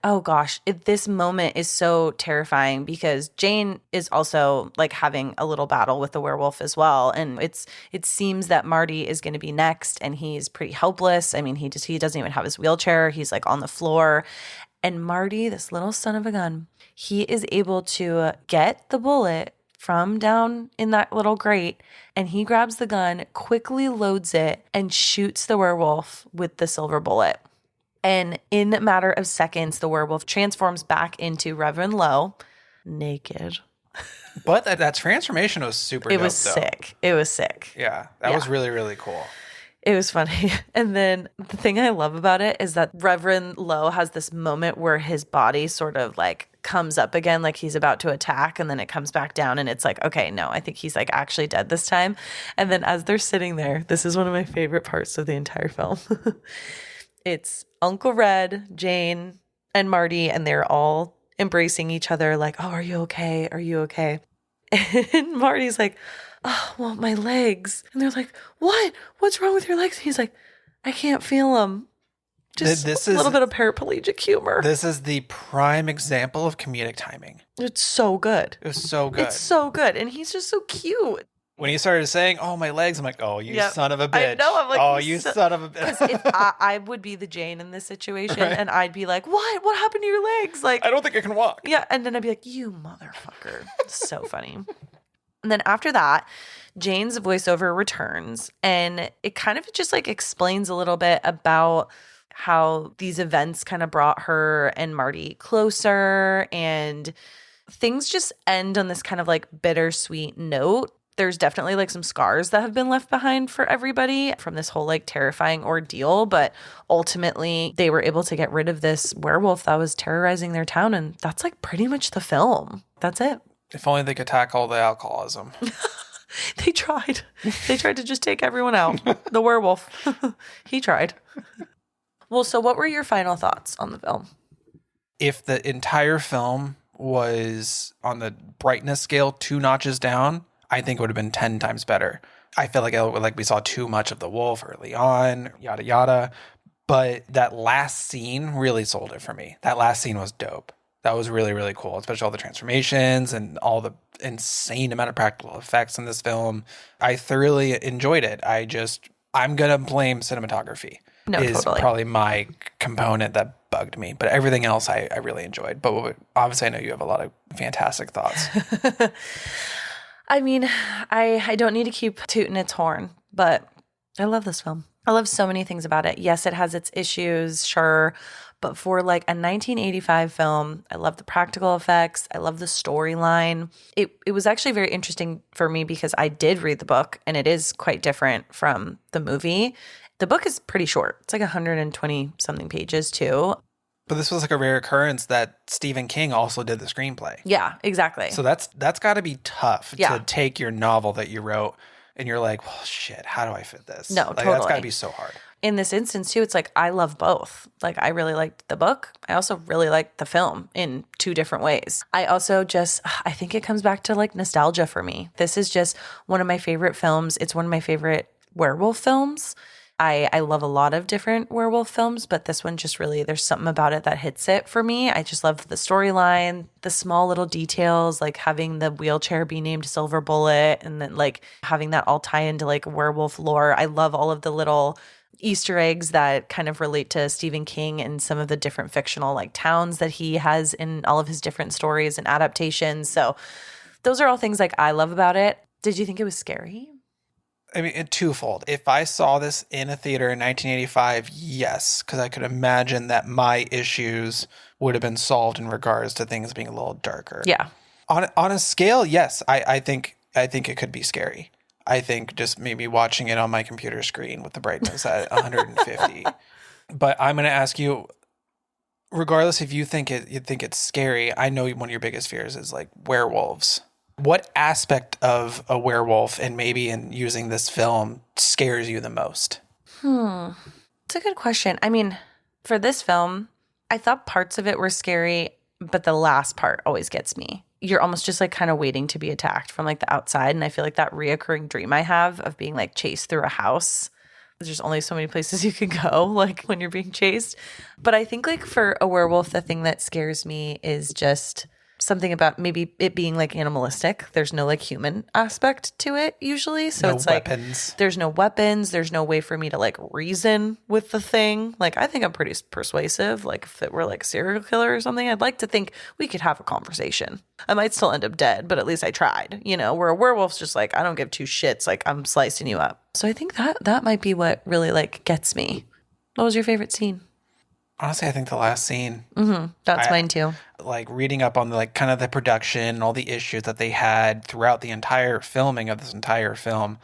Oh gosh, this moment is so terrifying because Jane is also like having a little battle with the werewolf as well. And it seems that Marty is going to be next and he's pretty helpless. I mean, he doesn't even have his wheelchair. He's like on the floor. And Marty, this little son of a gun, he is able to get the bullet from down in that little grate and he grabs the gun, quickly loads it and shoots the werewolf with the silver bullet. And in a matter of seconds, the werewolf transforms back into Reverend Lowe, naked. But that transformation was super dope, sick. It was sick. Yeah, that was really, really cool. It was funny. And then the thing I love about it is that Reverend Lowe has this moment where his body sort of like comes up again, like he's about to attack, and then it comes back down and it's like, okay, no, I think he's like actually dead this time. And then as they're sitting there, this is one of my favorite parts of the entire film. It's Uncle Red, Jane, and Marty, and they're all embracing each other like, oh, are you okay? Are you okay? And Marty's like, oh, well, my legs. And they're like, what? What's wrong with your legs? And he's like, I can't feel them. Just a little bit of paraplegic humor. This is the prime example of comedic timing. It's so good. It was so good. It's so good. And he's just so cute. When he started saying, oh, my legs, I'm like, oh, you son of a bitch. I know. I'm like, oh, you son of a bitch. Because if I would be the Jane in this situation, right? And I'd be like, what? What happened to your legs? Like, I don't think I can walk. Yeah. And then I'd be like, you motherfucker. So funny. And then after that, Jane's voiceover returns and it kind of just like explains a little bit about how these events kind of brought her and Marty closer, and things just end on this kind of like bittersweet note. There's definitely like some scars that have been left behind for everybody from this whole like terrifying ordeal, but ultimately they were able to get rid of this werewolf that was terrorizing their town, and that's like pretty much the film. That's it. If only they could tackle the alcoholism. They tried. They tried to just take everyone out. The werewolf. He tried. Well, so what were your final thoughts on the film? If the entire film was on the brightness scale 2 notches down, I think it would have been 10 times better. I feel like we saw too much of the wolf early on, yada, yada. But that last scene really sold it for me. That last scene was dope. That was really, really cool, especially all the transformations and all the insane amount of practical effects in this film. I thoroughly enjoyed it. I'm going to blame cinematography. No, is totally. Probably my component that bugged me. But everything else I really enjoyed. But obviously I know you have a lot of fantastic thoughts. I mean, I don't need to keep tooting its horn, but I love this film. I love so many things about it. Yes, it has its issues, sure. But for like a 1985 film, I love the practical effects. I love the storyline. It was actually very interesting for me because I did read the book and it is quite different from the movie. The book is pretty short. It's like 120 something pages too. But this was like a rare occurrence that Stephen King also did the screenplay. Yeah, exactly. So that's got to be tough to take your novel that you wrote and you're like, well, shit, how do I fit this? No, like, totally. That's got to be so hard. In this instance too, it's like I love both. Like I really liked the book. I also really liked the film in 2 different ways. I also I think it comes back to like nostalgia for me. This is just one of my favorite films. It's one of my favorite werewolf films. I love a lot of different werewolf films, but this one just really, there's something about it that hits it for me. I just love the storyline, the small little details, like having the wheelchair be named Silver Bullet, and then like having that all tie into like werewolf lore. I love all of the little Easter eggs that kind of relate to Stephen King and some of the different fictional like towns that he has in all of his different stories and adaptations. So those are all things like I love about it. Did you think it was scary? I mean, twofold. If I saw this in a theater in 1985, yes, because I could imagine that my issues would have been solved in regards to things being a little darker. Yeah. On a scale, yes, I think it could be scary. I think just maybe watching it on my computer screen with the brightness at 150. But I'm going to ask you, regardless if you think it's scary, I know one of your biggest fears is like werewolves. What aspect of a werewolf, and maybe in using this film, scares you the most? It's a good question. I mean, for this film, I thought parts of it were scary, but the last part always gets me. You're almost just like kind of waiting to be attacked from like the outside. And I feel like that reoccurring dream I have of being like chased through a house. There's only so many places you can go like when you're being chased. But I think like for a werewolf, the thing that scares me is just something about maybe it being like animalistic. There's no like human aspect to it usually. So No it's weapons. like there's no weapons. There's no way for me to like reason with the thing. Like I think I'm pretty persuasive. Like if it were like a serial killer or something, I'd like to think we could have a conversation. I might still end up dead, but at least I tried, you know, where a werewolf's just like, I don't give two shits. Like I'm slicing you up. So I think that might be what really like gets me. What was your favorite scene? Honestly, I think the last scene. That's mine too. Like reading up on the, like kind of the production and all the issues that they had throughout the entire filming of this entire film,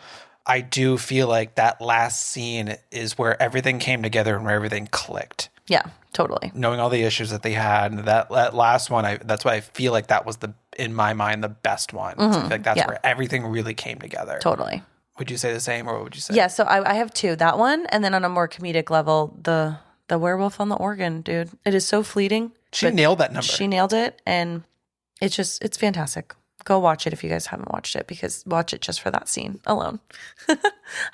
I do feel like that last scene is where everything came together and where everything clicked. Yeah, totally. Knowing all the issues that they had, and that last one, that's why I feel like that was in my mind, the best one. So I feel like that's where everything really came together. Totally. Would you say the same, or what would you say? Yeah, so I have two. That one, and then on a more comedic level, the werewolf on the organ, dude. It is so fleeting. She nailed that number. She nailed it, and it's fantastic. Go watch it if you guys haven't watched it, because watch it just for that scene alone.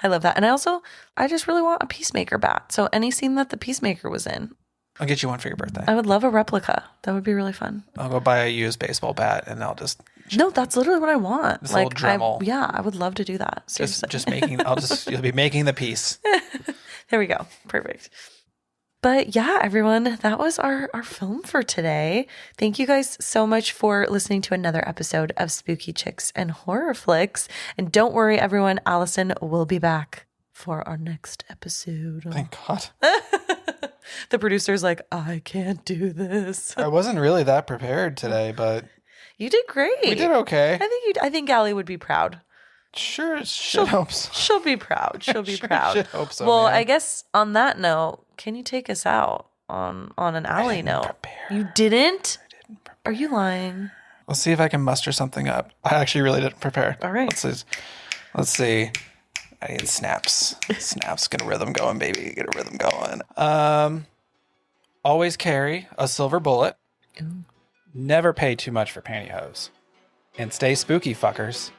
I love that. And I just really want a Peacemaker bat. So any scene that the Peacemaker was in. I'll get you one for your birthday. I would love a replica. That would be really fun. I'll go buy a used baseball bat, and I'll just... No, that's literally what I want. This like, little Dremel. I would love to do that. Seriously. Just making, you'll be making the piece. There we go. Perfect. But yeah, everyone, that was our film for today. Thank you guys so much for listening to another episode of Spooky Chicks and Horror Flicks. And don't worry, everyone, Allison will be back for our next episode. Thank God. The producer's like, I can't do this. I wasn't really that prepared today, but... You did great. We did okay. I think Allie would be proud. Sure, she hopes. She'll be proud. She'll be proud. Should hope so. Well, man. I guess on that note, can you take us out on an Allie note? Prepare. You didn't? I didn't prepare. Are you lying? Let's see if I can muster something up. I actually really didn't prepare. All right. Let's see. I need snaps. Snaps. Get a rhythm going, baby. Get a rhythm going. Always carry a silver bullet. Ooh. Never pay too much for pantyhose. And stay spooky, fuckers.